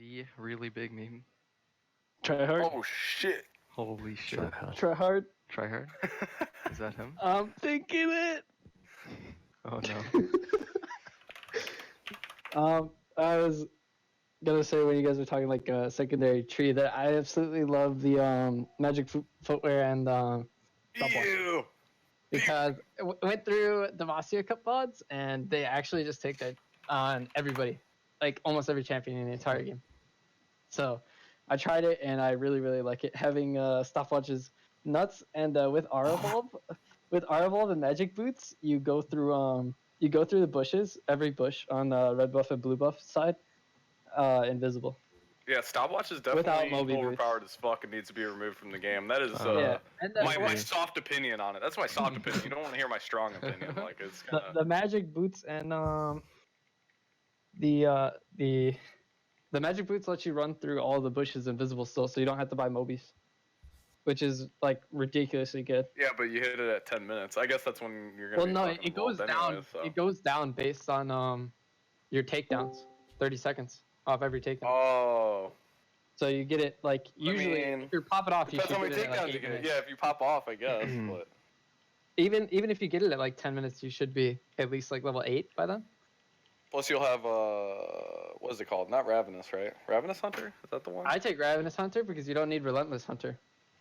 The really big meme. Try hard. Oh shit. Holy shit. Try hard. Try hard? Is that him? I'm thinking it. Oh no. I was gonna say when you guys were talking like secondary tree that I absolutely love the magic footwear and stopwatch. Ew. Because I went through the Demacia Cup mods and they actually just take that on everybody, like almost every champion in the entire game. So I tried it and I really like it. Having stopwatches nuts, and with R Evolve and magic boots, you go through the bushes, every bush on the red buff and blue buff side, invisible. Yeah, stopwatch is Without definitely Moby overpowered as fuck and needs to be removed from the game. That is Yeah, and my soft opinion on it. That's my soft opinion. You don't want to hear my strong opinion. Like it's kinda... the magic boots and the magic boots let you run through all the bushes invisible still, so you don't have to buy Mobies, which is like ridiculously good. Yeah, but you hit it at 10 minutes. I guess that's when you're gonna. Well, no, it goes down. Anyways, so. It goes down based on your takedowns. 30 seconds off every takedown. Oh. So you get it like usually if you're popping off, you should Depends how get many it at like takedowns 8 you get. minutes. Yeah, if you pop off, I guess. But Even if you get it at like 10 minutes, you should be at least like level 8 by then. plus you'll have what is it called? Not Ravenous, right? Ravenous Hunter? Is that the one? I take Ravenous Hunter because you don't need Relentless Hunter.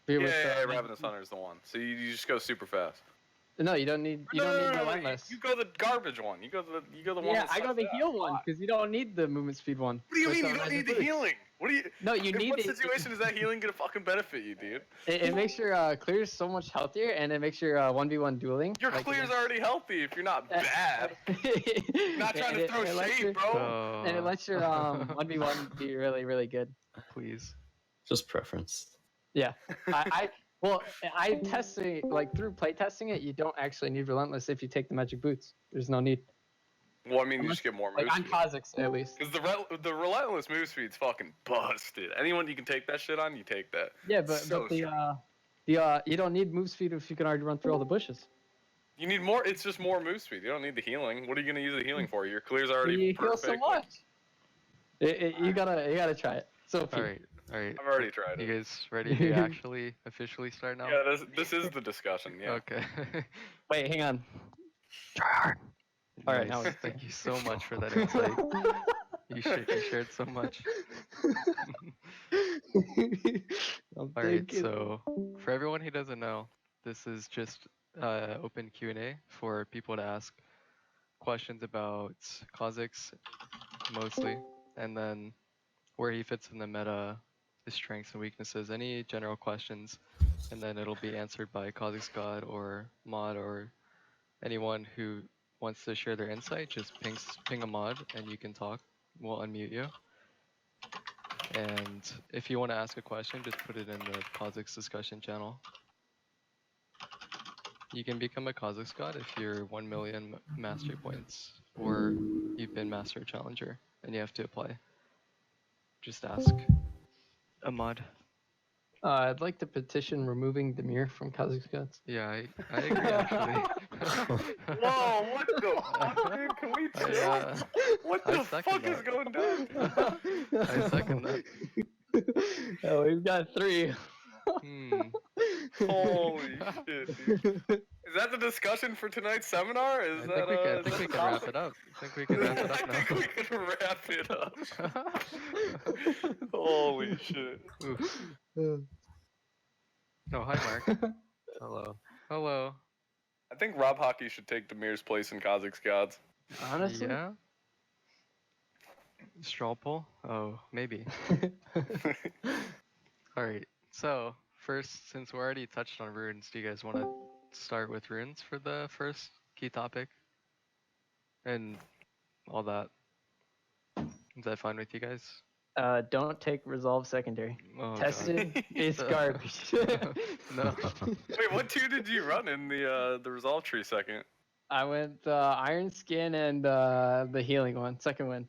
Yeah, Ravenous Hunter is the one. So you just go super fast. No, you don't need Relentless. You go the garbage one. You go the one. Yeah, I go the heal one because you don't need the movement speed one. What do you mean you don't need the healing? What do you? No, you need it. In what situation is that healing gonna fucking benefit you, dude? It makes your clears so much healthier, and it makes your 1v1 dueling. Your clear's already healthy if you're not bad. Not trying to throw shade, bro. And it lets your 1v1 be really good. Please. Just preference. Yeah, I testing like through play testing it. You don't actually need Relentless if you take the magic boots. There's no need. Well, I mean, you just get more move like speed. on Kha'Zix at least. Because the relentless move speed's fucking busted. Anyone you can take that shit on, you take that. Yeah, but you don't need move speed if you can already run through all the bushes. You need more. It's just more move speed. You don't need the healing. What are you gonna use the healing for? Your clear's already You perfect. heal so much. You gotta try it. So All right. I've already tried it. You guys ready to actually officially start now? Yeah, this is the discussion. Yeah. Okay. Wait, hang on. Try hard. All right, nice. now Thank you so much for that insight. You shared so much. All right, so for everyone who doesn't know, this is just open Q&A for people to ask questions about Kha'Zix mostly, and then where he fits in the meta, his strengths and weaknesses, any general questions, and then it'll be answered by Kha'Zix God or Mod or anyone who wants to share their insight. Just ping a mod and you can talk. We'll unmute you. And if you want to ask a question, just put it in the Kha'Zix discussion channel. You can become a Kha'Zix God if you're 1 million mastery points or you've been master challenger and you have to apply. Just ask a mod. I'd like to petition removing Demir from Kha'Zix Gods. Yeah, I agree actually. Whoa, what the fuck, dude? Can we chill? What the fuck is going down? I second that. Oh, we've got 3. Holy shit, dude. Is that the discussion for tonight's seminar? I think we can wrap it up. I think we can wrap it up now. I think we can wrap it up. Holy shit. Oh, hi, Mark. Hello. Hello. I think Rob Hockey should take Demir's place in Kha'Zix Gods. Honestly? Yeah? Straw poll? Oh, maybe. Alright, so first, since we already touched on runes, do you guys want to start with runes for the first key topic? And all that. Is that fine with you guys? Don't take Resolve secondary. Oh, Tested is garbage. No. Wait, what 2 did you run in the Resolve tree second? I went Iron Skin and the healing one, second one.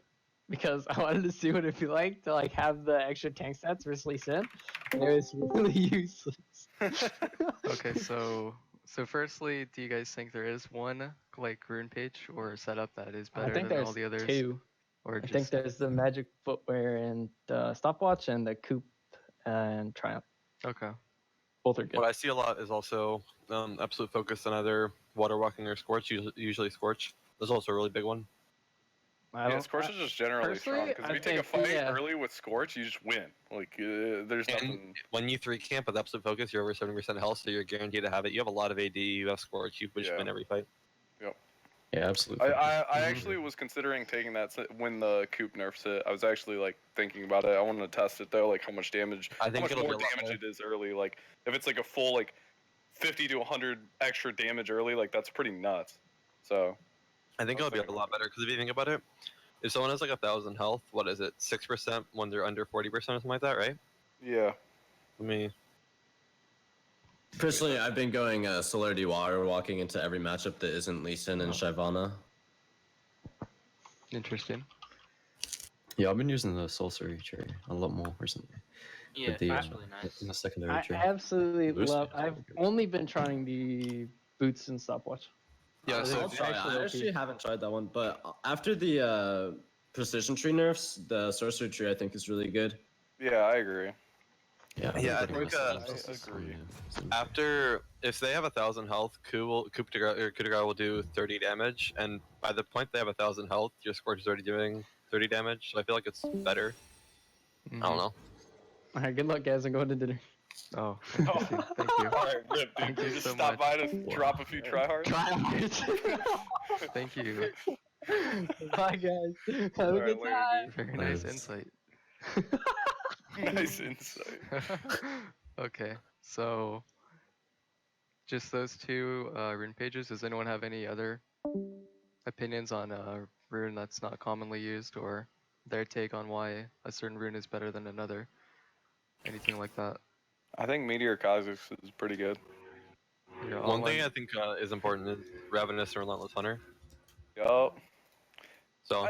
Because I wanted to see what it'd be like to like have the extra tank stats versus LeeSin. And it was really useless. Okay, so firstly, do you guys think there is one like rune page or setup that is better than all the others? 2. Or I just think there's the magic footwear and the stopwatch and the coupe and triumph. okay. Both are good. What I see a lot is also absolute focus on either water walking or scorch. Usually scorch. That's also a really big one. Scorch is just generally strong because if you take a fight early with Scorch, you just win. Like there's nothing. When you 3-camp with absolute focus, you're over 70% health, so you're guaranteed to have it. You have a lot of AD. You have Scorch. You just win every fight. Yep. Yeah, absolutely. I actually was considering taking that when the Coop nerfs it. I was actually like thinking about it. I wanted to test it though, like how much damage, how much more damage it is early. Like if it's like a full like 50 to 100 extra damage early, like that's pretty nuts. So I think it'll be a lot better because if you think about it, if someone has like 1,000 health, what is it? 6% when they're under 40% or something like that, right? Yeah. Let me. Personally, I've been going Celerity Water walking into every matchup that isn't LeeSin and Shyvana. Interesting. Yeah, I've been using the Sorcery tree a lot more recently. Yeah, That's really nice. In the secondary I tree. absolutely Boost love. is really I've good. only been trying the boots and stopwatch. Yeah, so I actually haven't tried that one, but after the precision tree nerfs, the sorcery tree I think is really good. Yeah, I agree. Yeah, I think agree. after if they have 1,000 health, coup de grace will do 30 damage, and by the point they have 1,000 health, your Scorch is already doing 30 damage. So I feel like it's better. I don't know. All right, good luck, guys. I'm going to dinner. Oh, interesting. Thank you. All right, Rip, dude. Thank you Just so stop much. by to drop a few tryhards. Thank you. Bye, guys. Have a All right, good later, time. Very nice insight. Nice insight. Okay, so just those two rune pages. Does anyone have any other opinions on a rune that's not commonly used, or their take on why a certain rune is better than another? Anything like that? I think Meteor Kha'Zix is pretty good. One thing I think is important is Ravenous and Relentless Hunter. Yup. So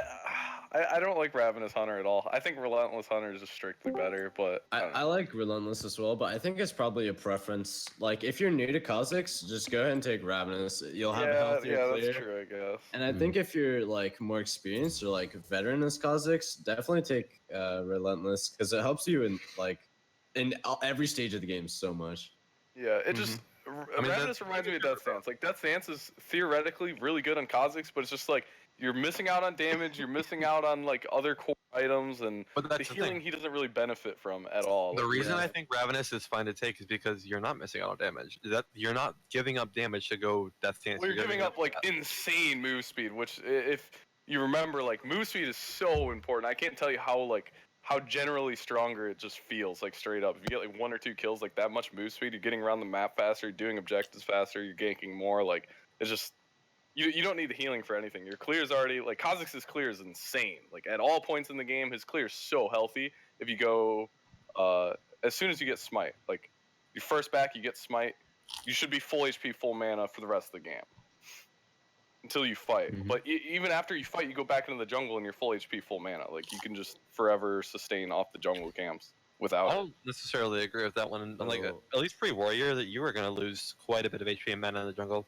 I don't like Ravenous Hunter at all. I think Relentless Hunter is just strictly better, but I like Relentless as well, but I think it's probably a preference. Like, if you're new to Kha'Zix, just go ahead and take Ravenous. You'll have a healthier clear. That's true, I guess. And I think if you're like more experienced or like veteran as Kha'Zix, definitely take Relentless because it helps you in every stage of the game so much. Yeah, it just Ravenous reminds me of Death Stance. Like Death Stance is theoretically really good on Kha'Zix, but it's just like you're missing out on damage, you're missing out on like other core items, and the healing he doesn't really benefit from at all. The reason I think Ravenous is fine to take is because you're not missing out on damage. That you're not giving up damage to go Death Stance. Well, you're giving up like insane move speed, which if you remember, like move speed is so important. I can't tell you how generally stronger it just feels, like straight up. If you get like 1 or 2 kills, like that much move speed, you're getting around the map faster, you're doing objectives faster, you're ganking more. Like it's just you don't need the healing for anything. Your clear is already like Kha'Zix's clear is insane. Like at all points in the game, his clear is so healthy. If you go as soon as you get Smite, like your first back, you get Smite, you should be full HP, full mana for the rest of the game until you fight. Mhm. But even after you fight, you go back into the jungle and you're full HP, full mana. Like you can just forever sustain off the jungle camps without. I don't necessarily agree with that one. Like at least pre-warrior, that you were going to lose quite a bit of HP and mana in the jungle.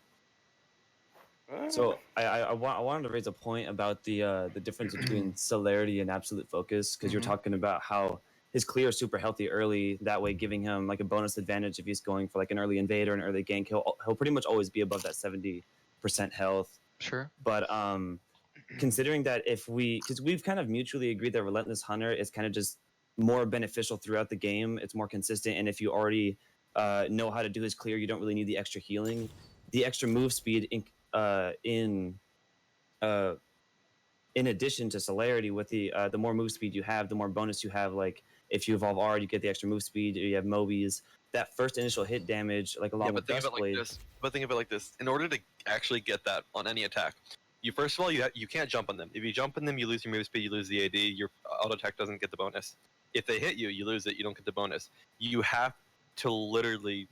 So I wanted to raise a point about the difference between celerity and absolute focus, because you're talking about how his clear is super healthy early, that way giving him like a bonus advantage if he's going for like an early invade or an early gank. He'll pretty much always be above that 70% health. Sure. But considering that because we've kind of mutually agreed that Relentless Hunter is kind of just more beneficial throughout the game. It's more consistent, and if you already know how to do his clear, you don't really need the extra healing. The extra move speed in addition to celerity, with the more move speed you have, the more bonus you have. Like if you evolve R, you get the extra move speed. You have Mobies. That first initial hit damage, like along with Duskblade. But think of it like this: in order to actually get that on any attack, first of all you can't jump on them. If you jump on them, you lose your move speed, you lose the AD. Your auto attack doesn't get the bonus. If they hit you, you lose it. You don't get the bonus. You have to literally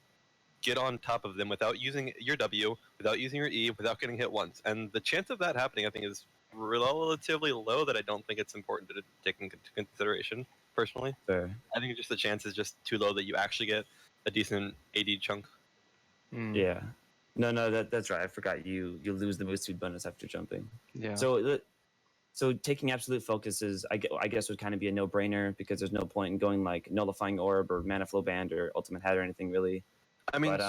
get on top of them without using your W, without using your E, without getting hit once. And the chance of that happening, I think, is relatively low. That I don't think it's important to take into consideration. Personally, Fair. I think just the chance is just too low that you actually get a decent AD chunk. Yeah. No, that's right. I forgot you lose the move speed bonus after jumping. Yeah. So So taking absolute focus is, I guess, would kind of be a no-brainer because there's no point in going like nullifying orb or mana flow band or ultimate head or anything really. I mean, But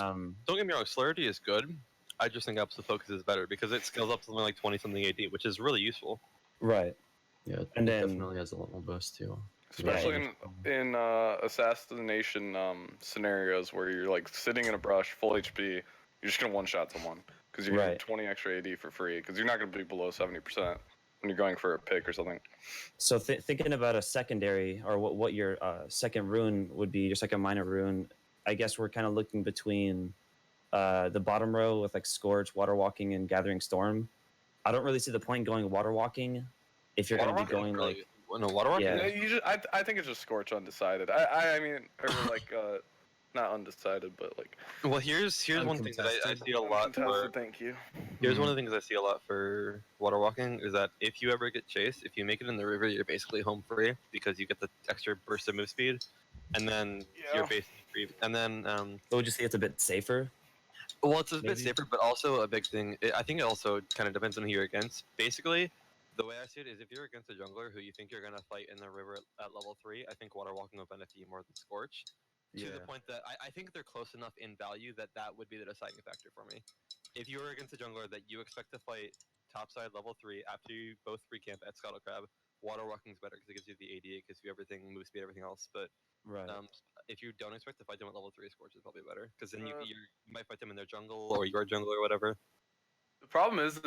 don't get me wrong, celerity is good. I just think absolute focus is better because it scales up to something like 20 something AD, which is really useful. right. Yeah, And it then- definitely has a lot more burst too. Especially in assassination scenarios where you're like sitting in a brush, full HP, you're just gonna one-shot someone because you're getting Right. 20 extra AD for free because you're not gonna be below 70% when you're going for a pick or something. So thinking about a secondary or what your second rune would be, your second minor rune, I guess we're kind of looking between the bottom row with like Scorch, Water Walking, and Gathering Storm. I don't really see the point in going Water Walking if you're going to be going like. No, water walking. Yeah. Yeah, I think it's just Scorch undecided. I mean, or like not undecided, but like. Well, here's one thing that I see a lot for. Uncontested, thank you. Here's one of the things I see a lot for water walking is that if you ever get chased, if you make it in the river, you're basically home free because you get the extra burst of move speed, and then you're basically free. And then Would you say it's a bit safer? well, it's a bit Maybe. safer, but also a big thing. I think it also kind of depends on who you're against. Basically, the way I see it is if you're against a jungler who you think you're going to fight in the river at level 3, I think water walking will benefit you more than Scorch. To the point that I think they're close enough in value that that would be the deciding factor for me. If you were against a jungler that you expect to fight topside level 3 after you both free camp at Scuttle Crab, water walking is better because it gives you the AD, it gives you everything, move speed, everything else. But Right. if you don't expect to fight them at level 3, Scorch is probably better because then you might fight them in their jungle or your jungle or whatever. The problem is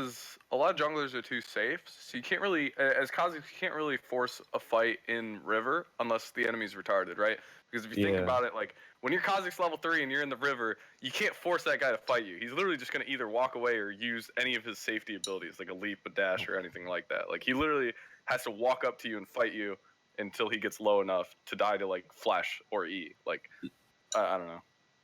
a lot of junglers are too safe, so you can't really, as Kha'Zix, you can't really force a fight in river unless the enemy's retarded, right? Because if you think Yeah. about it, like when you're Kha'Zix level 3 and you're in the river, you can't force that guy to fight you. He's literally just gonna either walk away or use any of his safety abilities, like a leap, a dash, or anything like that. Like he literally has to walk up to you and fight you until he gets low enough to die to like flash or E. Like I don't know.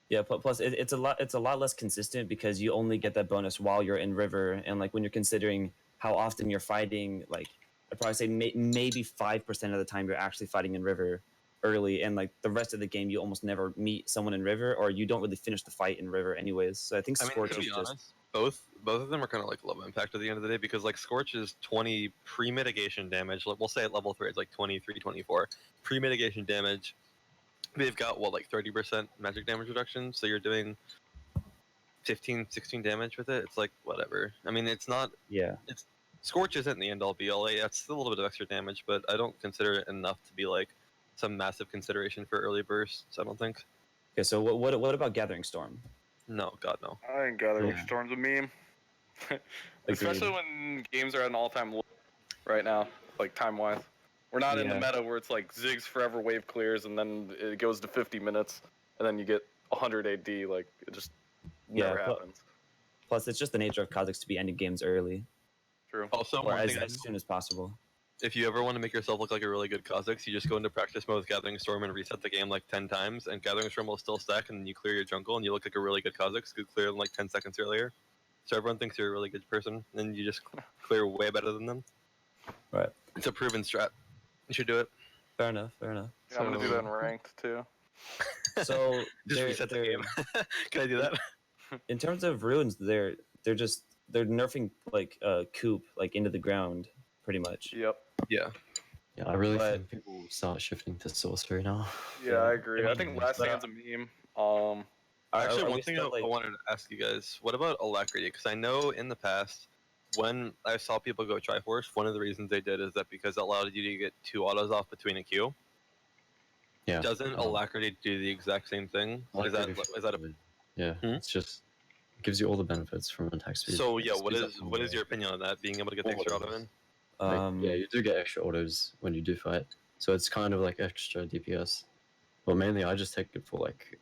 Yeah, plus it's a lot less consistent because you only get that bonus while you're in river, and like when you're considering how often you're fighting, like I'd probably say maybe 5% of the time you're actually fighting in river early, and like the rest of the game you almost never meet someone in river, or you don't really finish the fight in river anyways. So I think I mean, Scorch to is be just honest, both of them are kind of like low impact at the end of the day because like Scorch is 20 pre-mitigation damage. Like, we'll say at level 3 it's like 23, 24 pre-mitigation damage. They've got what, like 30% magic damage reduction, so you're doing 15, 16 damage with it. It's like whatever. I mean, it's not. yeah. Scorch isn't the end all be all. It's still a little bit of extra damage, but I don't consider it enough to be like some massive consideration for early bursts. I don't think. Okay, so what about Gathering Storm? No, God no. I think Gathering Yeah. Storm's a meme. Especially when games are at an all-time low right now, like time-wise. We're not in the Yeah. meta where it's like Ziggs forever wave clears and then it goes to 50 minutes and then you get 100 AD. Like it just never Yeah, happens. Plus, it's just the nature of Kha'Zix to be ending games early, True. Also, or one as, thing as soon as possible. if you ever want to make yourself look like a really good Kha'Zix, you just go into practice mode with Gathering Storm and reset the game like 10 times, and Gathering Storm will still stack, and then you clear your jungle, and you look like a really good Kha'Zix who cleared them like 10 seconds earlier. So everyone thinks you're a really good person, and you just clear way better than them. Right. It's a proven strat. You should do it. Fair enough. Fair enough. Yeah, I'm gonna do that in ranked too. So Just they're- reset the they're- game. Can I do that? in terms of runes, they're nerfing like Coop like into the ground pretty much. Yep. Yeah. Yeah, I really But- think people will start shifting to sorcery now. Yeah, I agree. I I mean, think Last but, Stand's a meme. Actually, are one we thing still, I like- wanted to ask you guys: what about alacrity? Because I know in the past, when I saw people go Triforce, one of the reasons they did is that because it allowed you to get 2 autos off between a Q. Yeah. Doesn't alacrity do the exact same thing? Is that a Yeah, Hmm? it's just gives you all the benefits from attack speed. so? Yeah. It What speeds is up what is your opinion on that? Being able to get the All extra auto autos. in? Yeah, you do get extra autos when you do fight, so it's kind of like extra DPS. But mainly, I just take it for like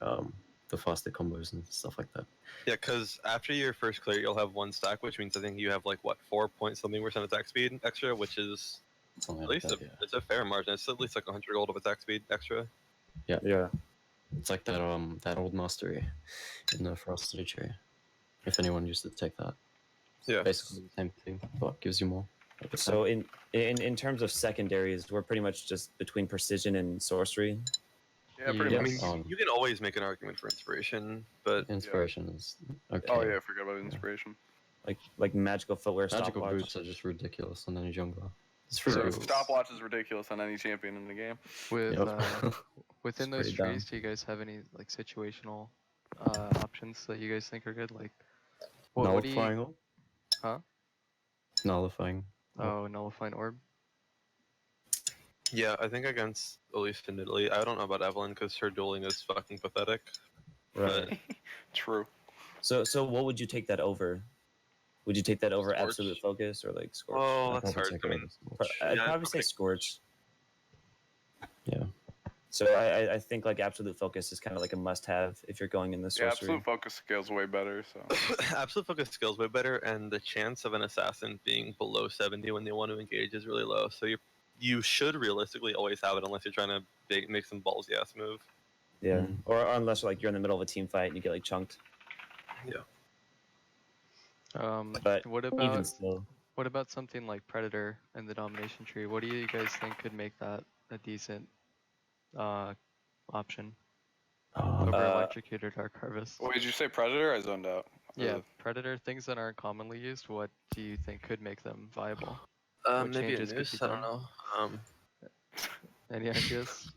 the faster combos and stuff like that. Yeah, because after your first clear, you'll have 1 stack, which means I think you have like what 4-point-something% attack speed extra, which is Something at like least that, it's a fair margin. It's at least like 100 gold of attack speed extra. Yeah. It's like that old mastery in the Frosted Tree. If anyone used to take that, Yeah. basically the same thing, but gives you more. So in terms of secondaries, we're pretty much just between precision and sorcery. Yeah, pretty I much. mean, you can always make an argument for inspiration, but inspiration is okay. Oh yeah, I forgot about inspiration. Like magical footwear, Magical stopwatch. boots are just ridiculous on any jungler. It's pretty So- cool. Stopwatch is ridiculous on any champion in the game. With Yep. within It's those pretty dumb. trees, do you guys have any like situational options that you guys think are good? Like, what do you? Nullifying orb? Huh? Nullifying. Oh, nullifying orb. Yeah, I think against, at least in Italy, I don't know about Evelynn because her dueling is fucking pathetic. Right. True. So what would you take that over? Would you take that over Scorch. absolute focus or like Scorch? Oh, I'd that's probably hard. take I it mean, over Scorch. I'd yeah, probably say okay. Scorch. Yeah. So I think like absolute focus is kind of like a must-have if you're going in the Yeah, sorcery. absolute focus scales way better. So Absolute focus skills way better, and the chance of an assassin being below 70 when they want to engage is really low. So you should realistically always have it unless you're trying to make some ballsy ass move. Yeah. Mm. Or unless like you're in the middle of a team fight and you get like chunked. But What even about still, something like Predator and the domination tree? What do you guys think could make that a decent option over Electrocutor Dark Harvest? wait, did you say Predator? I zoned out. Yeah, Predator, things that aren't commonly used. What do you think could make them viable? What Maybe a changes could noose. be I don't done? know. Any ideas?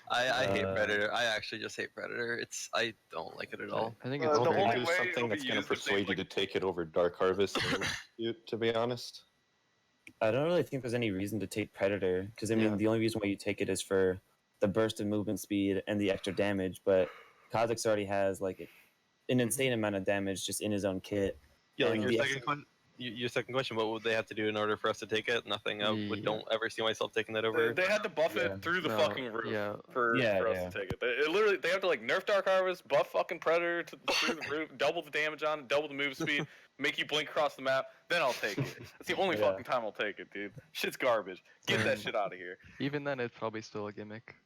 I hate Predator. I actually just hate Predator. I don't like it at all. I think Uh, it's the Well, very only maybe way something it'll that's be going to used if they, persuade you to take it over Dark Harvest, to be honest. I don't really think there's any reason to take Predator because I mean Yeah. the only reason why you take it is for the burst of movement speed and the extra damage. But Kha'Zix already has like an insane amount of damage just in his own kit. Yeah, like And your the second question. Your second question: what would they have to do in order for us to take it? Nothing. I Yeah. don't ever see myself taking that over. They had to buff Yeah. it through the No, fucking roof yeah. for us to take it. It literally, they have to like nerf Dark Harvest, buff fucking Predator through the roof, double the damage on it, double the move speed, make you blink across the map. Then I'll take it. That's the only Yeah. fucking time I'll take it, dude. Shit's garbage. Get that shit out of here. Even then, it's probably still a gimmick.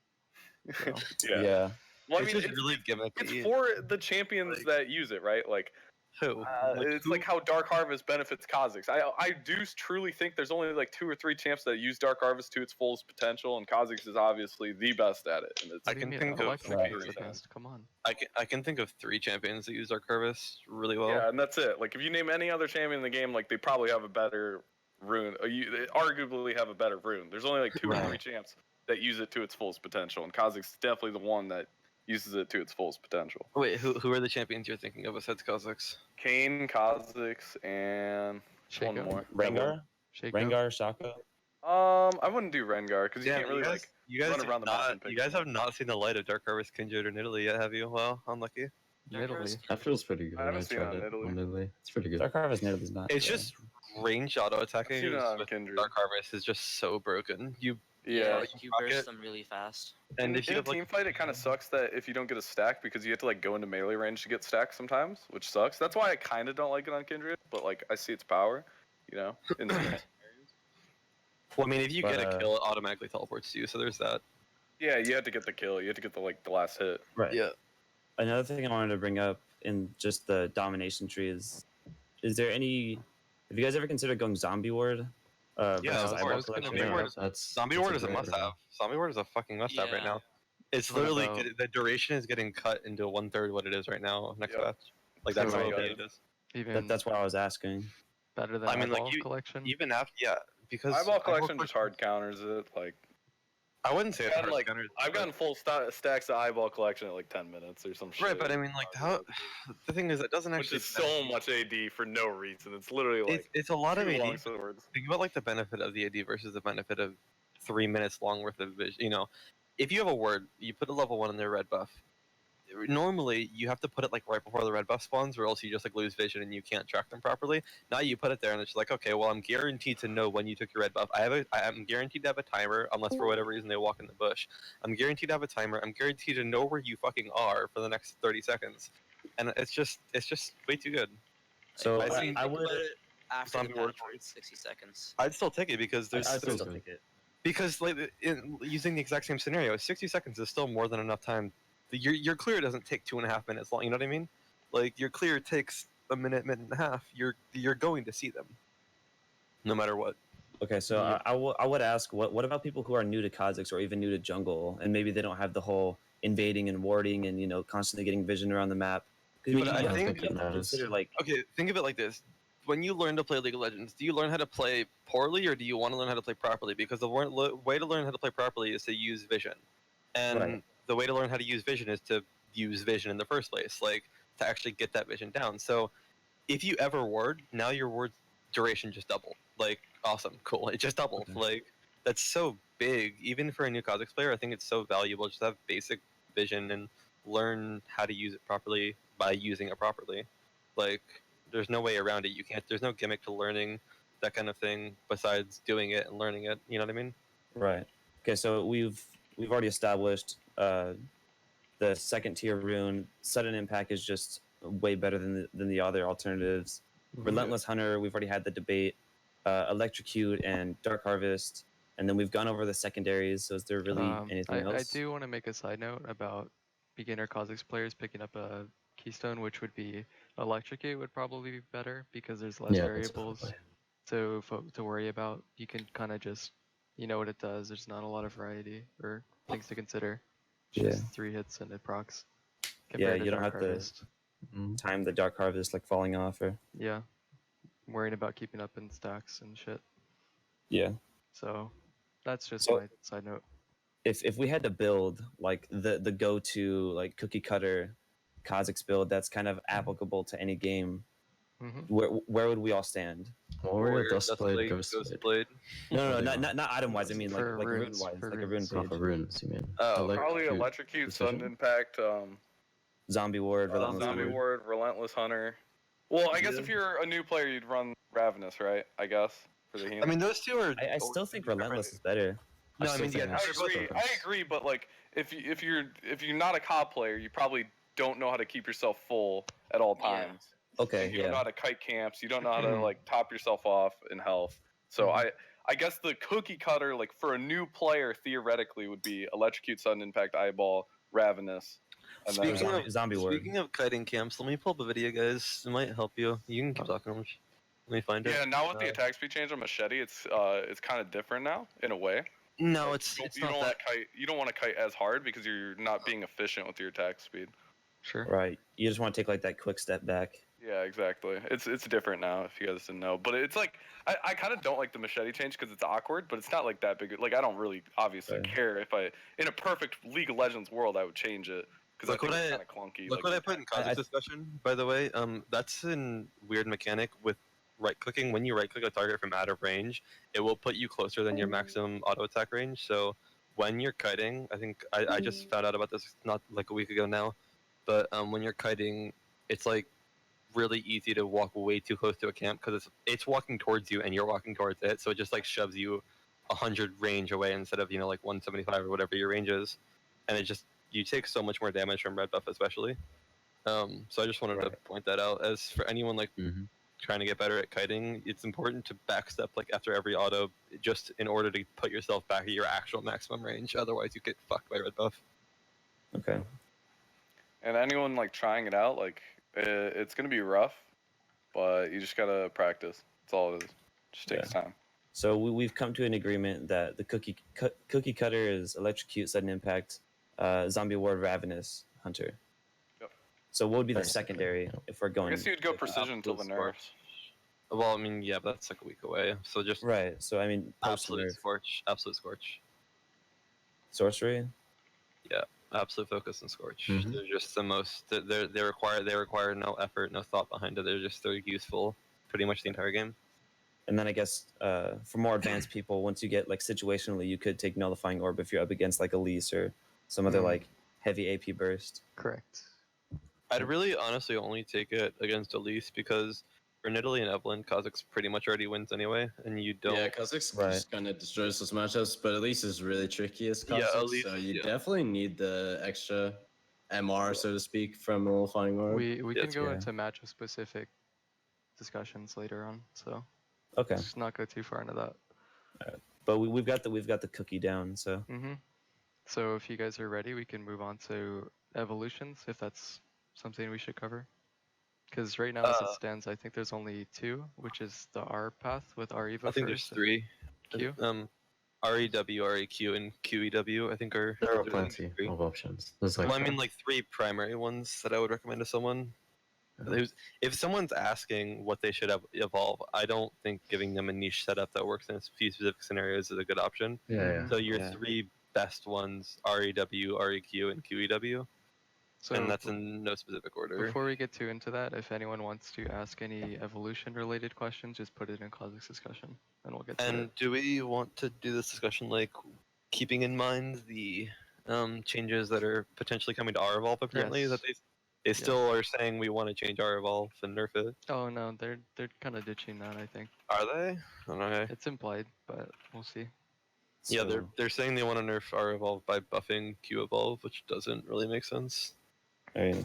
So, yeah. Well, I It's mean, just really gimmicky. it's for the champions Like- that use it, right? Like, Who? it's like how Dark Harvest benefits Kha'Zix. I do truly think there's only like 2 or 3 champs that use Dark Harvest to its fullest potential, and Kha'Zix is obviously the best at it. And it's, I what do you can mean? think of Electrocutor's three. the best. Come on. I can think of 3 champions that use Dark Harvest really well. yeah, and that's it. Like, if you name any other champion in the game, like they probably have a better rune. They arguably have a better rune. There's only like 2 or 3 champs that use it to its fullest potential, and Kha'Zix is definitely the one that uses it to its fullest potential. Wait, who are the champions you're thinking of besides Kha'Zix? Kane, Kha'Zix, and one Shaco. more. Rengar, Shaco. Rengar, Shaka. I wouldn't do Rengar because you Yeah, can't really like you guys run have around the map and not, pick you guys them. have not seen the light of Dark Harvest Kindred in Italy yet, have you? Well, unlucky. In Italy. That feels pretty good. I haven't when seen it tried on Italy. on Italy. It's pretty good. Dark Harvest nearly is not. It's just range auto attacking seen it on with Kindred. Dark Harvest is just so broken. Yeah. you rock burst it. them really fast. And if you in a have like team fight, it kind of sucks that if you don't get a stack because you have to like go into melee range to get stacks sometimes, which sucks. That's why I kind of don't like it on Kindred, but like I see its power, you know. In the well, I mean, if you But, get a kill, it automatically teleports to you. So there's that. yeah, you have to get the kill. You have to get the last hit. right. Yeah. Another thing I wanted to bring up in just the domination tree is there any? Have you guys ever considered going zombie ward? Yeah, versus of eyeball course. collection? Zombie ward Zombie Ward is a great must-have. idea. Zombie Ward is a fucking must-have right Yeah. now. It's What literally about- the duration is getting cut into 1/3 what it is right now next Yep. patch. Like that's So, how uh, good it is. Even That's why I was asking. better than I mean, like, eyeball you- collection. Even after, yeah, because Eyeball collection just hard counters it. Like I wouldn't say it's I've hard like counters, I've but- gotten full stacks of eyeball collection at like 10 minutes or some shit. right, but I mean, like how the thing is, it doesn't Which actually. is so much AD for no reason. It's literally like It's a lot of 2 AD. long swords. Think about like the benefit of the AD versus the benefit of 3 minutes long worth of vision. You know, if you have a word, you put a level 1 in their red buff. Normally, you have to put it like right before the red buff spawns, or else you just like lose vision and you can't track them properly. Now you put it there, and it's like, okay, well, I'm guaranteed to know when you took your red buff. I'm guaranteed to have a timer, unless for whatever reason they walk in the bush. I'm guaranteed to have a timer. I'm guaranteed to know where you fucking are for the next 30 seconds, and it's just way too good. So I I, think I would. After Zombie the Ward patch, it's 60 seconds. I'd still take it because I'd there's still take it. because like using the exact same scenario, 60 seconds is still more than enough time. Your clear doesn't take 2.5 minutes long. You know what I mean? Like your clear takes a minute and a half. You're going to see them, no matter what. Okay, so Yeah. I would ask, what about people who are new to Kha'Zix or even new to jungle, and maybe they don't have the whole invading and warding and constantly getting vision around the map? 'Cause But I you have think to it matters. consider like Okay, think of it like this: when you learn to play League of Legends, do you learn how to play poorly or do you want to learn how to play properly? Because the way to learn how to play properly is to use vision, and Right. the way to learn how to use vision is to use vision in the first place, like to actually get that vision down. So if you ever ward, now your ward duration just doubled. Like, awesome, cool, it just doubled. Okay. Like, that's so big, even for a new Kha'Zix player. I think it's so valuable just to have basic vision and learn how to use it properly by using it properly. Like, there's no way around it. You can't. There's no gimmick to learning that kind of thing besides doing it and learning it. You know what I mean? Right. Okay, so we've already established the second tier rune. Sudden impact is just way better than the other alternatives. Relentless Hunter, we've already had the debate. Electrocute and Dark Harvest, and then we've gone over the secondaries. So is there really anything I else? do want to make a side note about beginner Kha'Zix players picking up a keystone, which would be Electrocute would probably be better because there's less Yeah, variables definitely. to worry about. You can kind of just what it does. There's not a lot of variety or things to consider. It's Yeah. just 3 hits and it procs. Yeah, compared to you don't Dark have to Harvest. time the Dark Harvest like falling off or Yeah, worrying about keeping up in stacks and shit. yeah. So that's just So- my side note. If we had to build like the go to like cookie cutter Kha'Zix build that's kind of applicable to any game, hmm where would we all stand? Warrior, Duskblade, Ghostblade. Ghostblade. No, There you not item wise. I mean like For rune runes, wise, for like a rune runes. page. Oh, for runes, you mean? Oh, Probably Electrocute Electrocute, Sudden Precision? Impact, Zombie Ward, Relentless Zombie Hunter. Ward, Relentless Hunter. Well, I guess if you're a new player, you'd run Ravenous, right? I guess for the healing. I mean, those two are. I still think Relentless is better. No, I still mean, think yeah, that's I agree. I agree, but like, if you're not a COD player, you probably don't know how to keep yourself full at all Yeah. times. Okay, You don't know yeah. how to kite camps. You don't know how to like top yourself off in health. So I guess the cookie cutter, like for a new player, theoretically would be Electrocute, Sudden Impact, Eyeball, Ravenous. And then, Zombie Ward. Speaking of kiting camps, let me pull up a video, guys. It might help you. You can keep talking. Let me find it. yeah, now with the attack speed change on Machete, it's kind of different now in a way. No, Like, it's you not don't that. want to kite. You don't want to kite as hard because you're not being efficient with your attack speed. Sure. Right. You just want to take like that quick step back. Yeah, exactly. It's different now. If you guys didn't know, but it's like I kind of don't like the Machete change because it's awkward, but it's not like that big. Like I don't really obviously Okay. care if I in a perfect League of Legends world I would change it because I Look think what it's I- kind of clunky. Look like, what I put in I- Kha'Zix discussion, by the way. That's a weird mechanic with right clicking. When you right click a target from out of range, it will put you closer than your maximum auto attack range. So when you're kiting, I think I just found out about this not like a week ago now, but when you're kiting, it's like really easy to walk way too close to a camp because it's walking towards you and you're walking towards it, so it just like shoves you 100 range away instead of like 175 or whatever your range is, and it just you take so much more damage from red buff especially. So I just wanted to Right. point that out. As for anyone like Mhm. trying to get better at kiting, it's important to backstep like after every auto just in order to put yourself back at your actual maximum range. Otherwise, you get fucked by red buff. Okay. and anyone like trying it out, like it's gonna be rough, but you just gotta practice. That's all it is. Just takes time. So we've come to an agreement that the cookie cutter is Electrocute, Sudden Impact, Zombie Ward, Ravenous, Hunter. Yep. So what would be the Basically, secondary yeah. if we're I going? guess you'd go precision until the Absolute nerfs. Well, I mean, yeah, but that's like a week away. So just Right. So I mean, post absolute nerf, scorch, absolute scorch. sorcery. Absolute focus and scorch. Mhm. They're just the most. They require no effort, no thought behind it. They're useful pretty much the entire game. And then I guess for more advanced people, once you get like situationally, you could take Nullifying Orb if you're up against like Elise or some other like heavy AP burst. Correct. I'd really honestly only take it against Elise because for Nidalee and Evelynn, Kha'Zix pretty much already wins anyway, and you don't. Yeah, Kha'Zix Right. just kind of destroys those matchups, but at least is really tricky as Kha'Zix, Yeah, Elise, so you yeah. definitely need the extra MR, so to speak, from Nullifying Orb. We can Yes, go yeah. into matchup specific discussions later on, so Okay. let's not go too far into that. But we've got the cookie down. So So if you guys are ready, we can move on to evolutions if that's something we should cover. Because right now, as it stands, I think there's only 2, which is the R path with R Evo I think there's first. 3. Q. REW, REQ, and QEW. I think are. There are there's only plenty 3. of options. There's like Well, I mean, like 3 primary ones that I would recommend to someone. If someone's asking what they should evolve, I don't think giving them a niche setup that works in a few specific scenarios is a good option. Yeah. So your Yeah. 3 best ones: REW, REQ, and QEW, So and that's in no specific order. before we get too into that, if anyone wants to ask any evolution-related questions, just put it in Kha'Zix discussion, and we'll get to And it. do we want to do this discussion like keeping in mind the changes that are potentially coming to our evolve? Apparently, Yes. that they still are saying we want to change our evolve and nerf it. Oh no, they're kind of ditching that. I think Are they? Okay. it's implied, but we'll see. Yeah, So- they're saying they want to nerf our evolve by buffing Q evolve, which doesn't really make sense. Right.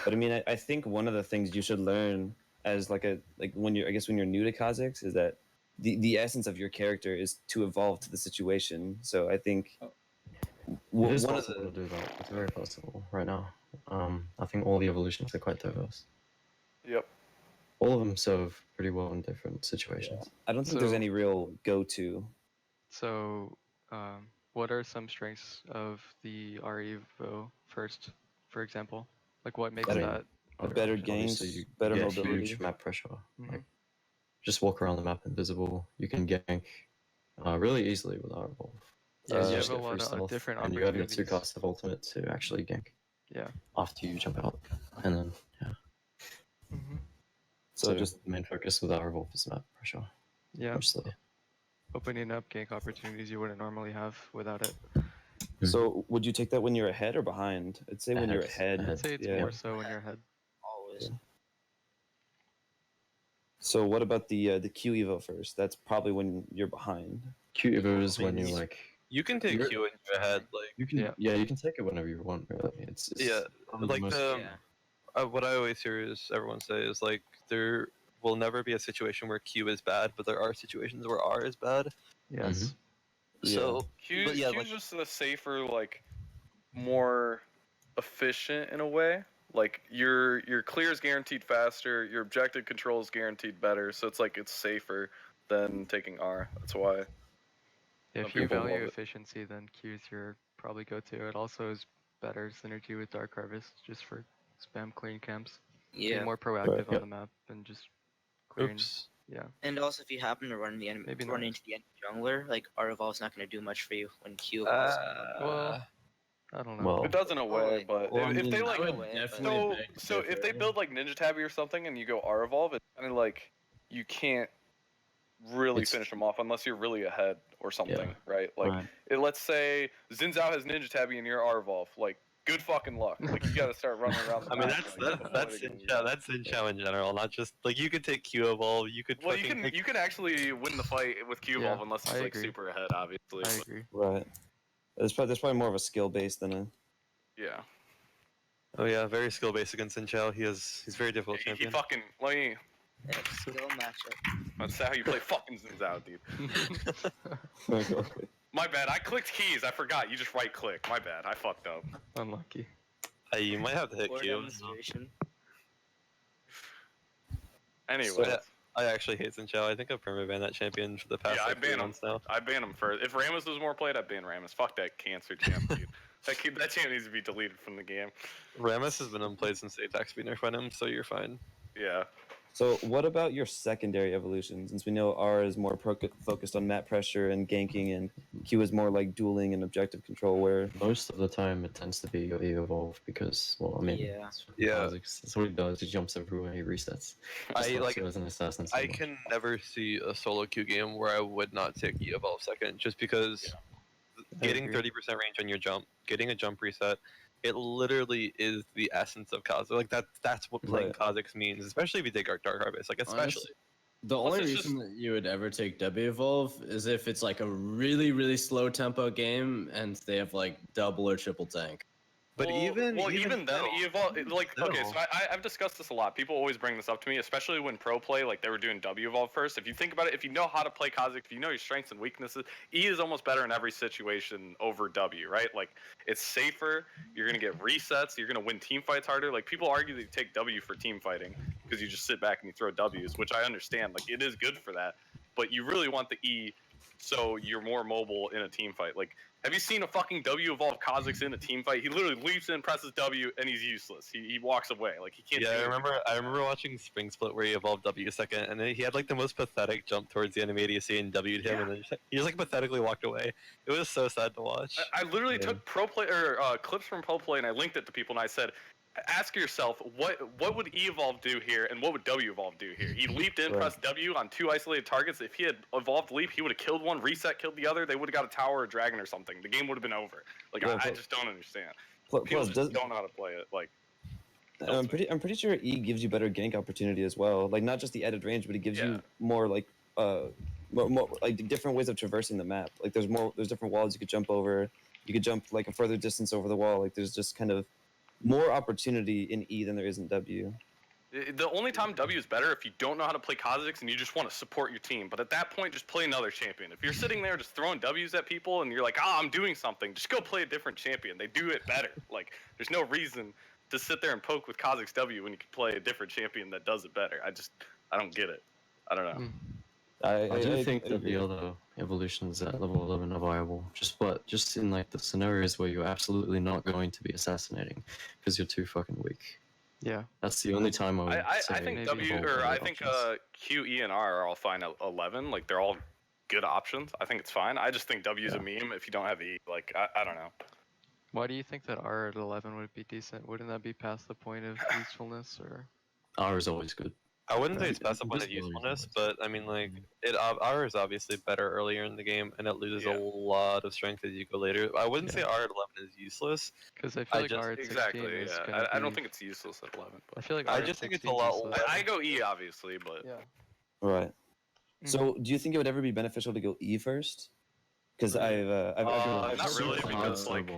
But I mean, I think one of the things you should learn as when you're new to Kha'Zix is that the essence of your character is to evolve to the situation. So I think It is one of possible the to do that. It's very possible right now. I think all the evolutions are quite diverse. Yep. All of them serve pretty well in different situations. I don't think there's So- any real go-to. So, what are some strengths of the REVO first, for example? Like, what makes Better- that? better Obviously, gains, you better get mobility. huge map pressure. Mhm. Like, just walk around the map invisible. You can gank really easily with our evolve. Yeah, you just have a get free lot of stealth, different and you have your opportunities. 2 casts of ultimate to actually gank Yeah. after you jump out. And then, yeah. Mm-hmm. So just the main focus with our evolve is map pressure. Yeah. Mostly. Opening up gank opportunities you wouldn't normally have without it. So would you take that when you're ahead or behind? I'd say when you're ahead. I'd say it's yeah. more so when you're ahead. Always. So what about the Q Evo first? That's probably when you're behind. Q Evo is when mean, you like You can take You're- Q in your head, like you can you can take it whenever you want really. It's yeah, one of the like most- Yeah. what I always hear is everyone say is like there will never be a situation where Q is bad, but there are situations where R is bad. Yes. So Q, But yeah, Q's like- just a safer, like, more efficient in a way. Like your clear is guaranteed faster, your objective control is guaranteed better, so it's like it's safer than taking R. That's why. If Some you people value love it. efficiency, then Q is your probably go-to. It also is better synergy with Dark Harvest, just for spam clean camps. Yeah. Be more proactive on yeah. the map and just clearing. oops. Yeah. And also, if you happen to run Maybe run not. into the enemy jungler, like our evolve's not going to do much for you when Q Uh, evolves. Well, I don't know. Well, It does in a way, like- but Well, if they I like would but- definitely beg to so if they differ. build like Ninja Tabby or something and you go R evolve, it's kind of like you can't really It's- finish them off unless you're really ahead or something, right? Like Right. let's say Xin Zhao has Ninja Tabby and you're R evolve, like good fucking luck. Like you got to start running around. The I mean map, that's like, before that's they can- in Chao in general, not just like you could take Q evolve, you could Well, fucking take you can actually win the fight with Q evolve Yeah, unless I he's like agree. super ahead, obviously. I but agree. Right. There's probably more of a skill base than a. yeah, Oh yeah, very skill based against Xin Chao. He's very difficult he champion. fucking let me. Yeah, skill matchup. That's how you play fucking Xin Zhao, dude. My bad. I clicked keys. I forgot. You just right click. My bad. I fucked up. Unlucky. You might have to hit Or Q. demonstration. Anyway, I actually hate Xin Chao. I think I've perma-banned that champion for the past Yeah, I like, 3 ban him. months now. I ban him for. If Rammus was more played, I'd ban Rammus. Fuck that cancer champ, dude. That champ needs to be deleted from the game. Rammus has been unplayed since the attacks be nerfed on him, so you're fine. Yeah. So what about your secondary evolution? Since we know R is more focused on map pressure and ganking, and Q is more like dueling and objective control. Where most of the time it tends to be your E evolve because, well, I mean, Yeah. that's what he does. He jumps everywhere, he resets. I Just like. as an assassin. so I much. can never see a solo Q game where I would not take E evolve second, just because getting agree. 30% range on your jump, getting a jump reset, it literally is the essence of Kha'Zix. Like that's what playing Kha'Zix means, especially if you take Dark Harvest. Like especially. Honestly, the Plus, only it's reason that you would ever take W Evolve is if it's like a really, really slow tempo game and they have like double or triple tank. But even then, still, evolve like okay. still. So I've discussed this a lot. People always bring this up to me, especially when pro play, like they were doing W evolve first. If you think about it, if you know how to play Kha'Zix, if you know your strengths and weaknesses, E is almost better in every situation over W, right? Like it's safer. You're gonna get resets. You're gonna win team fights harder. Like people argue that you take W for team fighting because you just sit back and you throw Ws, which I understand. Like it is good for that, but you really want the E so you're more mobile in a team fight. Like, have you seen a fucking W evolve Kha'Zix in a team fight? He literally leaps in, presses W, and he's useless. He walks away. Like, he can't. Yeah, do I remember watching Spring Split where he evolved W second, and then he had like the most pathetic jump towards the enemy ADC and W'd him, and then he just like pathetically walked away. It was so sad to watch. I literally took pro play or clips from pro play and I linked it to people and I said, ask yourself what would E evolve do here and what would W evolve do here? He leaped in, pressed W on 2 isolated targets. If he had evolved leap, he would have killed one, reset, killed the other. They would have got a tower or a dragon or something. The game would have been over. Like I just don't understand. People just don't know how to play it. Like I'm pretty sure E gives you better gank opportunity as well. Like not just the added range, but it gives you more like more like different ways of traversing the map. Like there's different walls you could jump over. You could jump like a further distance over the wall. Like there's just kind of more opportunity in E than there is in W. The only time W is better if you don't know how to play Kha'Zix and you just want to support your team. But at that point, just play another champion. If you're sitting there just throwing Ws at people and you're like, I'm doing something, just go play a different champion. They do it better. Like, there's no reason to sit there and poke with Kha'Zix W when you can play a different champion that does it better. I don't get it. I don't know. I do think that the other evolutions at level 11 are viable. Just in like the scenarios where you're absolutely not going to be assassinating because you're too fucking weak. Yeah, that's the only time I would say I think W or I think Q, E, and R are all fine at 11. Like they're all good options. I think it's fine. I just think W is a meme if you don't have E. Like I don't know. Why do you think that R at 11 would be decent? Wouldn't that be past the point of usefulness, or? R is always good. I wouldn't say it's past the point of usefulness, but I mean, like, R is obviously better earlier in the game, and it loses a lot of strength as you go later. I wouldn't say R at 11 is useless. Because I feel like R at 16 is gonna I don't think it's useless at 11. But I feel like I just think it's a lot. I go E, obviously, but... Yeah. Right. So, do you think it would ever be beneficial to go E first? Because I've not really, because like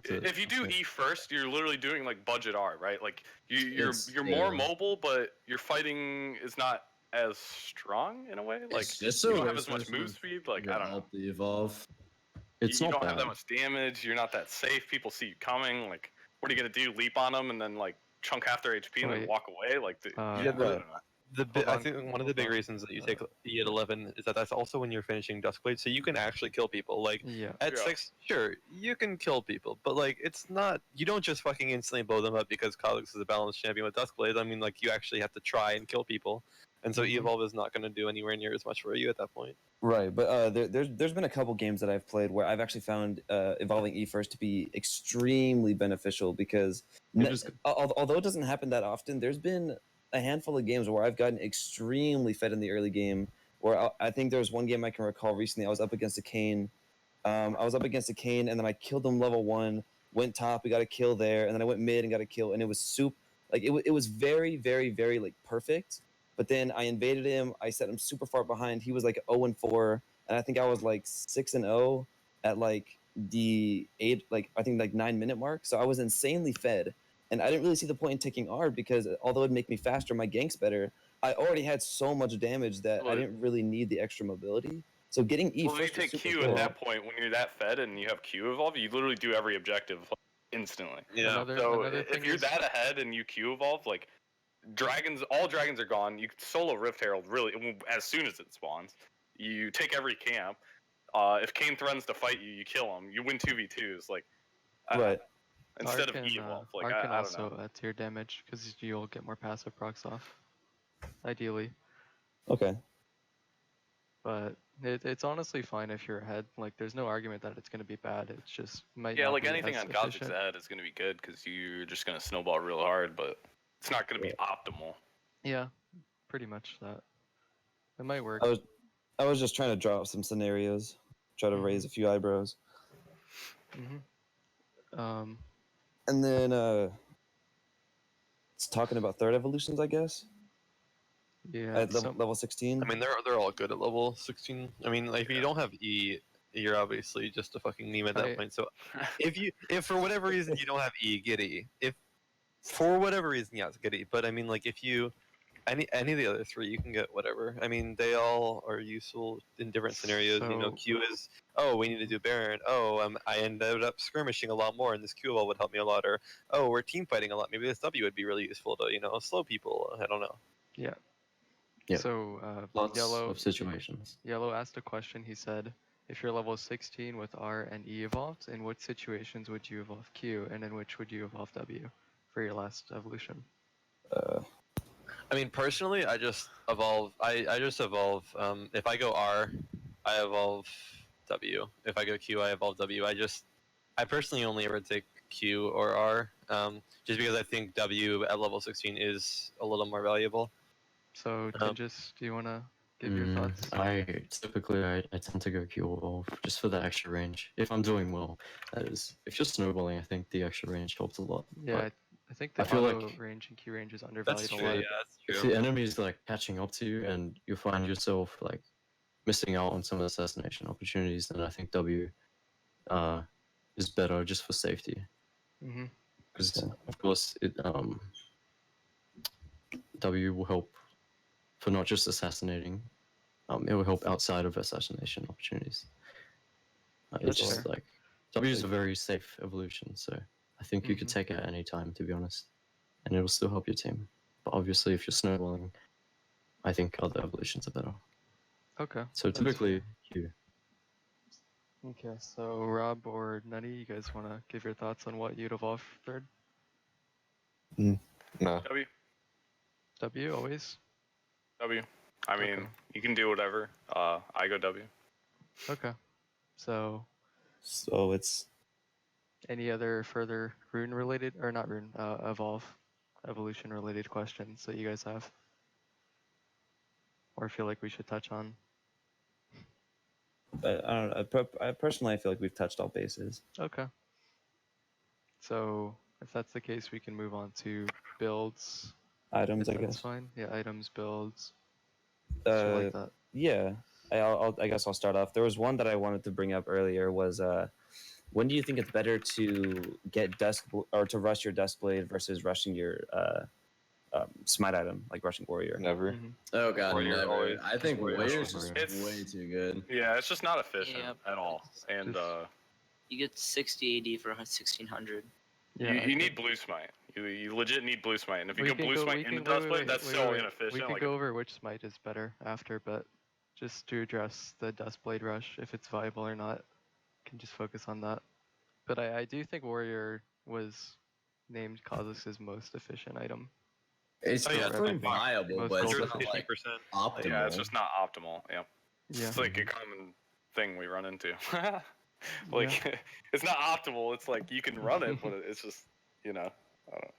if you do E first, you're literally doing like budget R, right? Like you're more mobile, but your fighting is not as strong in a way. Like you don't have as much move speed. Like I don't know. The evolve. You don't have that much damage. You're not that safe. People see you coming. Like what are you gonna do? Leap on them and then like chunk half their HP and then walk away? Like I think one of the big reasons that you take E at 11 is that that's also when you're finishing Duskblade, so you can actually kill people. Like, at 6, sure, you can kill people, but, like, it's not... You don't just fucking instantly blow them up because Kha'Zix is a balanced champion with Duskblade. I mean, like, you actually have to try and kill people. And so E-Evolve is not going to do anywhere near as much for you at that point. Right, but there's been a couple games that I've played where I've actually found evolving E first to be extremely beneficial because although it doesn't happen that often, there's been a handful of games where I've gotten extremely fed in the early game. Where I think there was one game I can recall recently. I was up against a Kayn. And then I killed him level 1. Went top, we got a kill there, and then I went mid and got a kill, and it was it was very, very, very like perfect. But then I invaded him. I set him super far behind. He was like 0-4, and I think I was like 6-0 at like the 9-minute mark. So I was insanely fed. And I didn't really see the point in taking R because although it'd make me faster, my gank's better. I already had so much damage that I didn't really need the extra mobility. So getting E first. Well, you take Q at that point when you're that fed and you have Q evolve, you literally do every objective instantly. Yeah. So if you're that ahead and you Q evolve, like all dragons are gone. You solo Rift Herald really as soon as it spawns. You take every camp. If Kayn threatens to fight you, you kill him. You win 2v2s. Like right. Instead of E-Evolve. Like, R can I also don't know. add to your damage because you'll get more passive procs off. Ideally. Okay. But it's honestly fine if you're ahead. Like, there's no argument that it's going to be bad. It's just might Yeah, not like be anything as on Kha'Zix efficient. ahead is going to be good because you're just going to snowball real hard, but it's not going to be optimal. Yeah, pretty much that. It might work. I was just trying to draw up some scenarios, try to raise a few eyebrows. And then it's talking about third evolutions, I guess. Yeah. At level 16. I mean, they're all good at level 16. I mean, like, if you don't have E, you're obviously just a fucking meme at that point. So, if for whatever reason you don't have E, get E. If for whatever reason, yes, get E. But I mean, like, if you any of the other 3, you can get whatever. I mean, they all are useful in different scenarios. You know, Q is, we need to do Baron. I ended up skirmishing a lot more, and this Q wall would help me a lot. Or, we're team fighting a lot. Maybe this W would be really useful to, slow people. I don't know. Yeah. Yeah. So Lots Yellow of situations. Yellow asked a question. He said, if you're level 16 with R and E evolved, in what situations would you evolve Q, and in which would you evolve W for your last evolution? I mean, personally, I just evolve. I just evolve. If I go R, I evolve W. If I go Q, I evolve W. I personally only ever take Q or R, just because I think W at level 16 is a little more valuable. So, Tingus, do you want to give your thoughts? I tend to go Q evolve just for the extra range. If I'm doing well, that is. If you're snowballing, I think the extra range helps a lot. Yeah, But I think the I feel auto like range and Q range is undervalued That's a true. lot. Yeah, that's if true. the enemy's like catching up to you and you find yourself like missing out on some assassination opportunities, then I think W is better just for safety. Mm-hmm. Because of course W will help for not just assassinating. It will help outside of assassination opportunities. It's That's just fair. like W is a very safe evolution, so I think you could Mhm. take it at any time, to be honest, and it'll still help your team. But obviously, if you're snowballing, I think other evolutions are better. Okay. So that's typically, Q. fair. Okay, so Rob or Nutty, you guys want to give your thoughts on what you'd evolve third? No. W. W always. W. I mean, Okay. you can do whatever. I go W. Okay. So, So it's any other further rune related or not rune? Evolution related questions that you guys have, or feel like we should touch on? I don't know. Personally, I feel like we've touched all bases. Okay. So, if that's the case, we can move on to builds. Items, If I that's guess. fine. Yeah, items, builds. Shit like that. Yeah, I guess I'll start off. There was one that I wanted to bring up earlier. Was when do you think it's better to get or to rush your Duskblade versus rushing your Smite item, like rushing Warrior? Never. Mhm. Oh god, Warrior never. always- I think Warrior Warrior's always just It's- way too good. Yeah, it's just not efficient Yep. at all. And Just- You get 60 AD for 1600. Yeah. I you think- need Blue Smite. You legit need Blue Smite. And if you We go can Blue go- Smite we into can- wait, Duskblade, wait, that's wait, so wait. inefficient. We can like, go over which smite is better after, but just to address the Duskblade rush, if it's viable or not, can just focus on that. But I do think Warrior was named Kha'Zix's most efficient item. It's Oh, yeah, definitely everything. viable, Most but it's gold not efficient. like 50%. optimal. yeah, it's just not optimal. Yeah. Yeah. It's like a common thing we run into. Like, it's not optimal. It's like you can run it, but it's just, I don't know.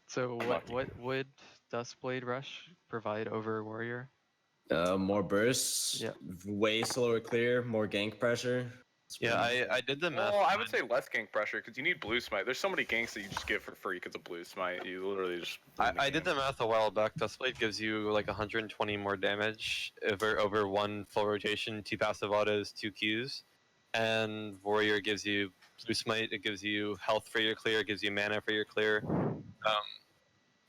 So Lucky. what would Duskblade rush provide over Warrior? More bursts, Yeah. way slower clear, more gank pressure. It's Yeah, pretty- I did the math. Well, I would say less gank pressure because you need Blue Smite. There's so many ganks that you just get for free because of Blue Smite. You literally just. I did the math a while back. Duskblade gives you like 120 more damage over one full rotation, 2 passive autos, 2 Qs, and Warrior gives you Blue Smite. It gives you health for your clear. It gives you mana for your clear.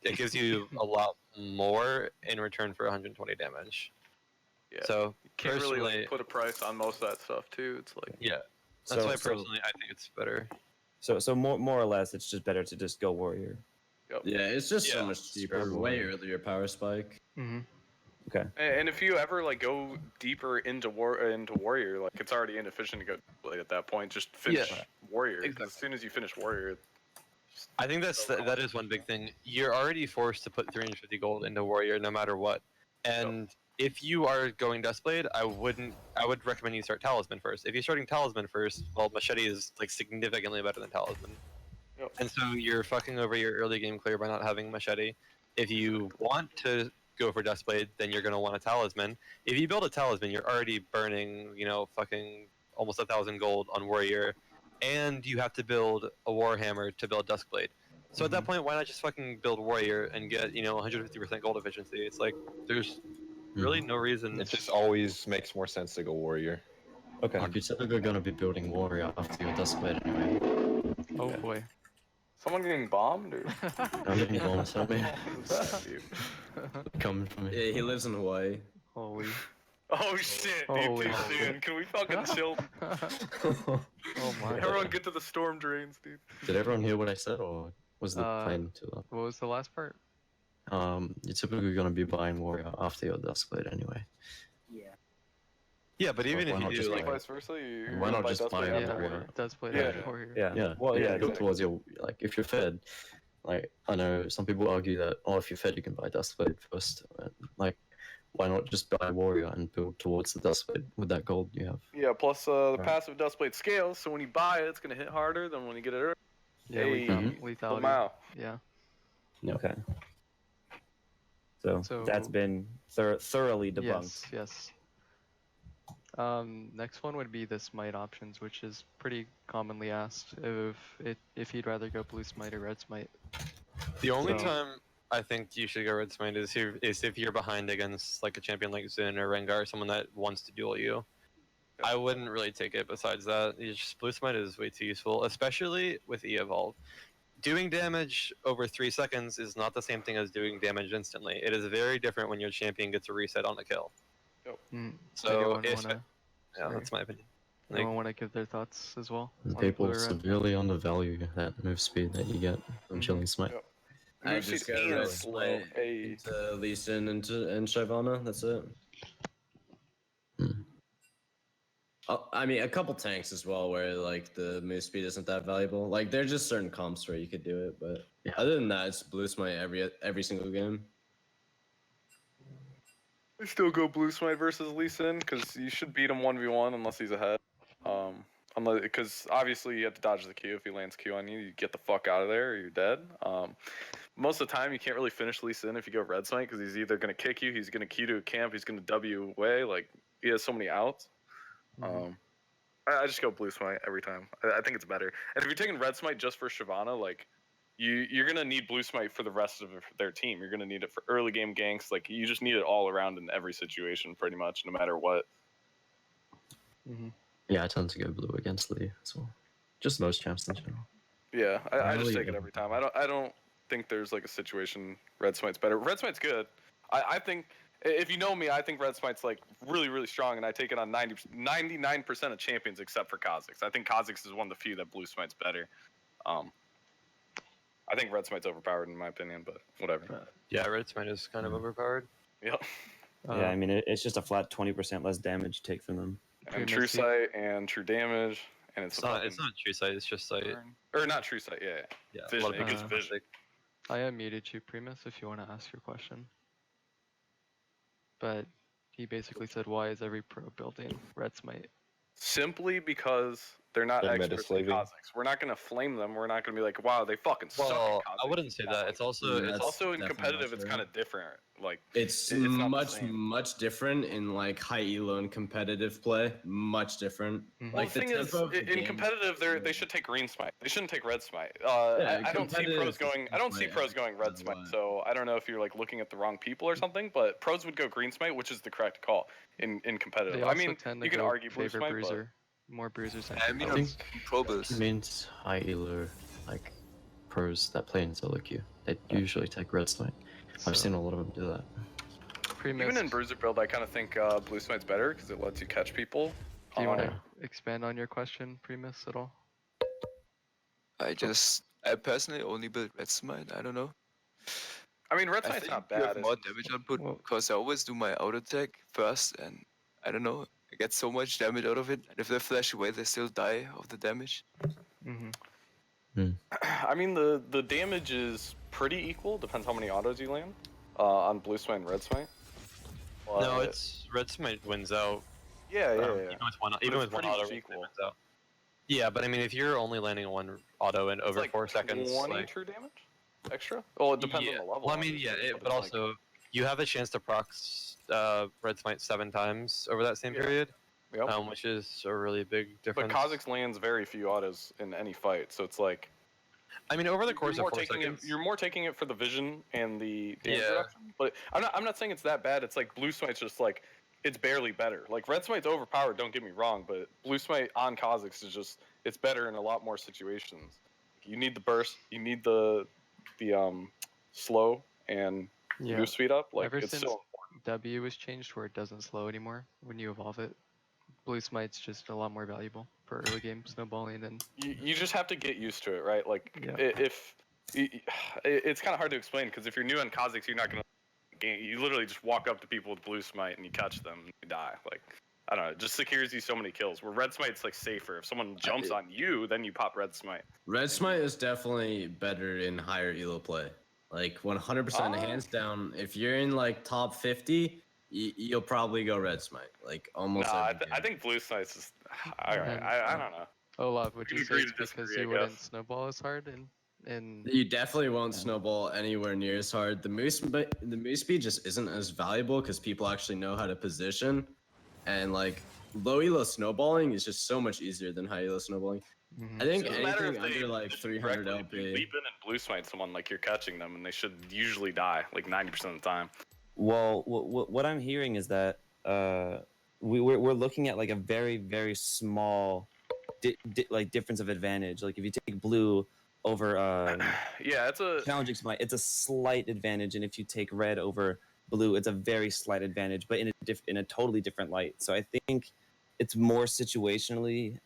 It gives you a lot more in return for 120 damage. Yeah. So Can't personally, really like, put a price on most of that stuff too. It's like. yeah, that's why personally I think it's better. So more or less, it's just better to just go Warrior. Yeah, it's just so Yeah, much cheaper. scrabble. Way earlier power spike. Mm-hmm. Okay. And if you ever like go deeper into Warrior, like it's already inefficient to go like, at that point. Just finish Yeah. Warrior. 'Cause Exactly. As soon as you finish Warrior, I think that is one big thing. You're already forced to put 350 gold into Warrior no matter what. And if you are going Duskblade, I would recommend you start Talisman first. If you're starting Talisman first, well, Machete is like significantly better than Talisman. Yep. And so you're fucking over your early game clear by not having Machete. If you want to go for Duskblade, then you're gonna want a Talisman. If you build a Talisman, you're already burning, fucking almost 1,000 gold on Warrior, and you have to build a Warhammer to build Duskblade. So at that point, why not just fucking build Warrior and get 150% gold efficiency? It's like there's really no reason. It just always makes more sense to go warrior. Okay. Like, you're typically going to be building Warrior after your Duskblade anyway. Oh boy. someone getting bombed or. I'm getting bombs at me. Dude. Coming from me. Yeah, he lives in Hawaii. Holy. Oh shit, dude, Holy too shit. soon. Can we fucking chill? Oh my. Everyone get to the storm drains, dude. Did everyone hear what I said, or was the Uh, plane too loud? What was the last part? you're typically gonna be buying Warrior after your Duskblade anyway. Yeah. Yeah, but So even why if not you just do buy like, Vice versa. You're Why gonna not buy just buy Duskblade a after Yeah, Warrior? Duskblade Yeah. after Warrior. Yeah. Yeah, Well, yeah. build Exactly. towards your like. If you're fed, like I know some people argue that if you're fed, you can buy Duskblade first. Like, why not just buy Warrior and build towards the Duskblade with that gold you have? Yeah, plus the Right. passive Duskblade scales, so when you buy it, it's gonna hit harder than when you get it early. Yeah, Hey, lethality. Lamau. Yeah. Yeah. Okay. So, So- that's been thoroughly debunked. Yes. Next one would be the Smite options, which is pretty commonly asked if you'd rather go blue Smite or red Smite. the only So- time I think you should go red smite is if you're behind against like a champion like Xin or Rengar, someone that wants to duel you. I wouldn't really take it. Besides that, blue smite is way too useful, especially with E evolve. Doing damage over 3 seconds is not the same thing as doing damage instantly. It is very different when your champion gets a reset on a kill. So Anyone if wanna, yeah, sorry. that's my opinion. anyone want to give their thoughts as well? And on blue people or red? severely undervalue that move speed that you get from Mhm. chilling Smite. Yep. I Move just speed got and red slow. Smite Hey. into LeeSin and Shyvana. That's it. Hmm. I mean, a couple tanks as well, where like the move speed isn't that valuable. Like, there's just certain comps where you could do it, but Yeah. other than that, it's blue Smite every single game. I still go blue smite versus LeeSin because you should beat him 1v1 unless he's ahead. Unless because obviously you have to dodge the Q. If he lands Q on you, you get the fuck out of there or you're dead. Most of the time you can't really finish LeeSin if you go red smite because he's either gonna kick you, he's gonna Q to a camp, he's gonna W away. Like he has so many outs. I just go blue smite every time. I think it's better. And if you're taking red smite just for Shyvana, like you're gonna need blue smite for the rest of their team. You're gonna need it for early game ganks. Like you just need it all around in every situation, pretty much, no matter what. Yeah, I tend to go blue against Lee as well. Just most champs in general. Yeah, I just Really take it every time. I don't think there's like a situation red smite's better. Red smite's good. I think if you know me, I think red smite's like really strong, and I take it on 99% of champions except for Kha'Zix. I think Kha'Zix is one of the few that blue smite's better. I think red smite's overpowered in my opinion, but whatever. Yeah, red smite is kind of overpowered. Yep. Yeah, I mean, it's just a flat 20% less damage take from them. And true sight and true damage, and it's It's not true sight. It's just sight. or not true sight. Yeah. Yeah, a Vision. lot of It gives people- vision. I unmuted you, Primus, if you want to ask your question. But he basically said, why is every pro building red smite? Simply because they're not They're experts in meta-slaving. Kha'Zix. We're not gonna flame them. We're not gonna be like, wow, they fucking suck. Well, at Kha'Zix. I wouldn't say that. It's also Yeah, it's It's also also in definitely competitive. not It's true. kind of different. Like It's It's not the much same. much different in like high elo and competitive play. Much different. Mhm. well, Like the thing is, tempo of the in game- competitive, they should take green smite. They shouldn't take red smite. Yeah, I don't see competitive pros going. I don't see smite pros going red no smite. matter what. So I don't know if you're like looking at the wrong people or something. But pros would go green smite, which is the correct call in competitive. They I also mean, tend to you can go argue blue favor smite, bruiser. More bruisers. I mean, I on think pro builds. it means high elo like pros that play in solo queue. They usually take red smite. I've seen a lot of them do that. even in bruiser build, I kind of think blue smite's better because it lets you catch people. Do you want to Yeah. expand on your question, Primus, at all? I personally only build red smite. I don't know. I mean, red I smite's think not you bad. have more damage output Well- because I always do my auto attack first, and I don't know. I get so much damage out of it. And if they flash away, they still die of the damage. I mean, the damage is pretty equal. Depends how many autos you land on blue smite and red smite. no. But- It's red smite wins out. yeah. Even with one, even it's with one pretty auto, much red equal. smite wins out. Yeah, but I mean, if you're only landing one auto in It's over like 4 seconds, 20 like, true damage extra. Well, it depends yeah. on the level. Well, I mean, yeah, obviously, but it's like- also you have a chance to procs red smite 7 times over that same Yeah. period, Yep. which is a really big But difference. Kha'Zix lands very few autos in any fight, so it's like I mean, over the you're course of more 4 taking seconds. it. You're more taking it for the vision and the damage Yeah. reduction. But I'm not saying it's that bad. It's like blue smite's just like it's barely better. Like red smite's overpowered. Don't get me wrong, but blue smite on Kha'Zix is just it's better in a lot more situations. You need the burst. You need the slow and Yeah. move speed up. Like Ever it's since still W was changed where it doesn't slow anymore when you evolve it, blue smite's just a lot more valuable for early game snowballing and you just have to get used to it, right? Like Yeah. if It's kind of hard to explain because if you're new on Kha'Zix, you're not gonna game. You literally just walk up to people with blue smite and you catch them and you die. Like I don't know, it just secures you so many kills. Where red smite's like safer. If someone jumps on you, then you pop red smite. Red smite is definitely better in higher elo play. Like 100% hands down. If you're in like top 50, you'll probably go red smite. Like almost. Nah, every game. I think blue smite's just. All right, I don't know. Olaf, would you say agree it's to because disagree, you I wouldn't guess. snowball as hard in You definitely won't snowball anywhere near as hard. The move speed just isn't as valuable because people actually know how to position, and like low elo snowballing is just so much easier than high elo snowballing. I think It doesn't matter anything if they under like position 300 correctly. If you LP. leap in and blue smite someone, like you're catching them, and they should usually die like 90% of the time. Well, what I'm hearing is that we're looking at like a very small like difference of advantage. Like if you take blue over Yeah, it's a. challenging smite, it's a slight advantage, and if you take red over blue, it's a very slight advantage, but in a totally different light. So I think it's more situationally.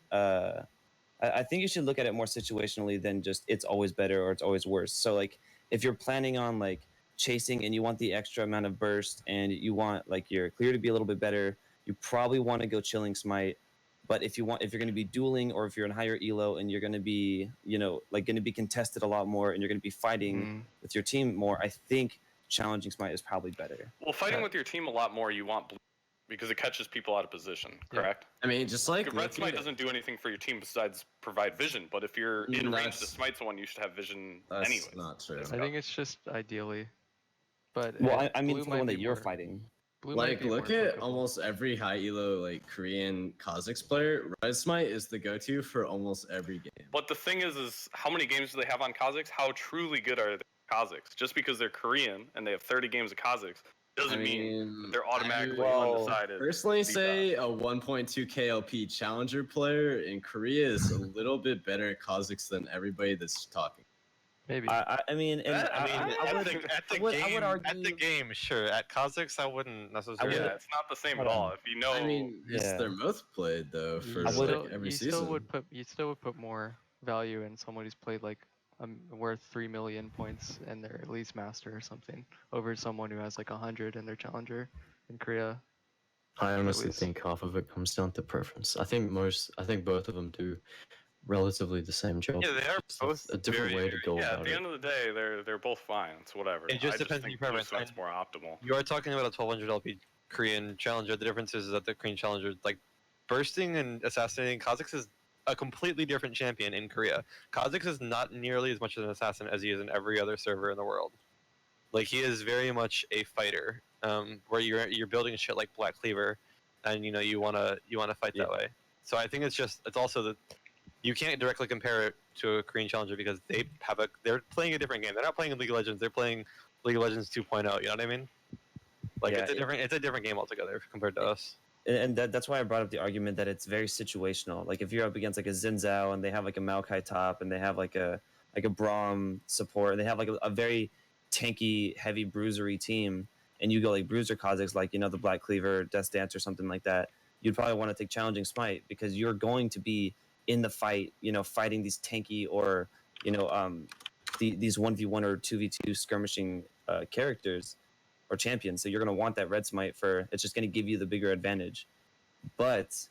I think you should look at it more situationally than just it's always better or it's always worse. So like if you're planning on like chasing and you want the extra amount of burst and you want like your clear to be a little bit better, you probably want to go chilling smite. But if you're going to be dueling or if you're in higher elo and you're going to be, like going to be contested a lot more and you're going to be fighting with your team more, I think challenging smite is probably better. Well, fighting with your team a lot more, you want blue because it catches people out of position. Correct. I mean, just like Red smite doesn't do anything for your team besides provide vision. But if you're in range to smite someone, you should have vision anyways. That's not true. I think it's just ideally. But Well, I mean blue for the might one be that you're more- fighting. blue might Like be look more at applicable. almost every high elo like Korean Kha'Zix player. Red smite is the go-to for almost every game. But the thing is how many games do they have on Kha'Zix? How truly good are they Kha'Zix? Just because they're Korean and they have 30 games of Kha'Zix doesn't mean they're automatically undecided. Personally, say a 1.2 KLP challenger player in Korea is a little bit better at Kha'Zix than everybody that's talking. Maybe. I mean, and at the argue- game, sure. At Kha'Zix, I wouldn't necessarily. Yeah, it's not the same at all. If you know, I mean, Yeah. they're both played though for you like still, every you season. still would put more value in someone who's played like worth 3 million points in their at least master or something over someone who has like 100 in their challenger in Korea. I honestly least. think half of it comes down to preference. I think both of them do relatively the same job. Yeah, they are just both a different very, way to go yeah, at about the it. end of the day, they're both fine. It's whatever. It just I depends on think your blue preference. smite's more optimal. You are talking about a 1200 LP Korean challenger. The difference is that the Korean challenger, like bursting and assassinating, Kha'Zix is a completely different champion in Korea. Kha'Zix is not nearly as much of an assassin as he is in every other server in the world. Like he is very much a fighter, where you're building shit like Black Cleaver, and you wanna fight that way. So I think it's also that you can't directly compare it to a Korean challenger because they're playing a different game. They're not playing in League of Legends. They're playing League of Legends 2.0. You know what I mean? Like Yeah, it's a different game altogether compared to us. And that's why I brought up the argument that it's very situational. Like if you're up against like a Xin Zhao and they have like a Maokai top and they have like a Braum support and they have like a very tanky, heavy bruisery team, and you go like bruiser Kha'Zix, like the Black Cleaver, Death Dance or something like that, you'd probably want to take challenging smite because you're going to be in the fight, fighting these tanky or these 1v1 or 2v2 skirmishing characters or champions. So you're going to want that red smite it's just going to give you the bigger advantage. But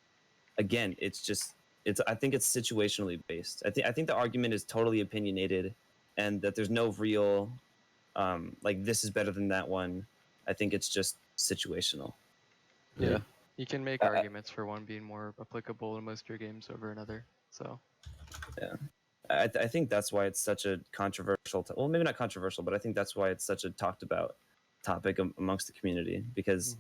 again, I think it's situationally based. I think the argument is totally opinionated and that there's no real like this is better than that one. I think it's just situational. Yeah. You can make arguments for one being more applicable in most of your games over another. So yeah, I think that's why it's such a controversial. Well, maybe not controversial, but I think that's why it's such a talked about topic amongst the community because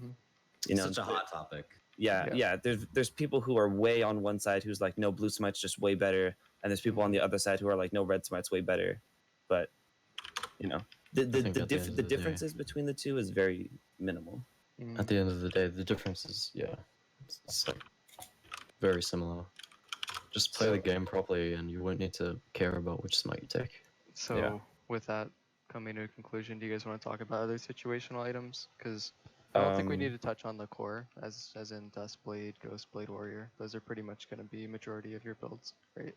Such a hot topic. Yeah. There's people who are way on one side who's like, no, blue smite's just way better, and there's people on the other side who are like, no, red smite's way better. But the differences between the two is very minimal. At the end of the day, the difference is it's like very similar. Just play the game properly, and you won't need to care about which smite you take. So with that coming to a conclusion, do you guys want to talk about other situational items? Because I don't think we need to touch on the core, as in Duskblade, Ghostblade, Warrior. Those are pretty much going to be majority of your builds, right?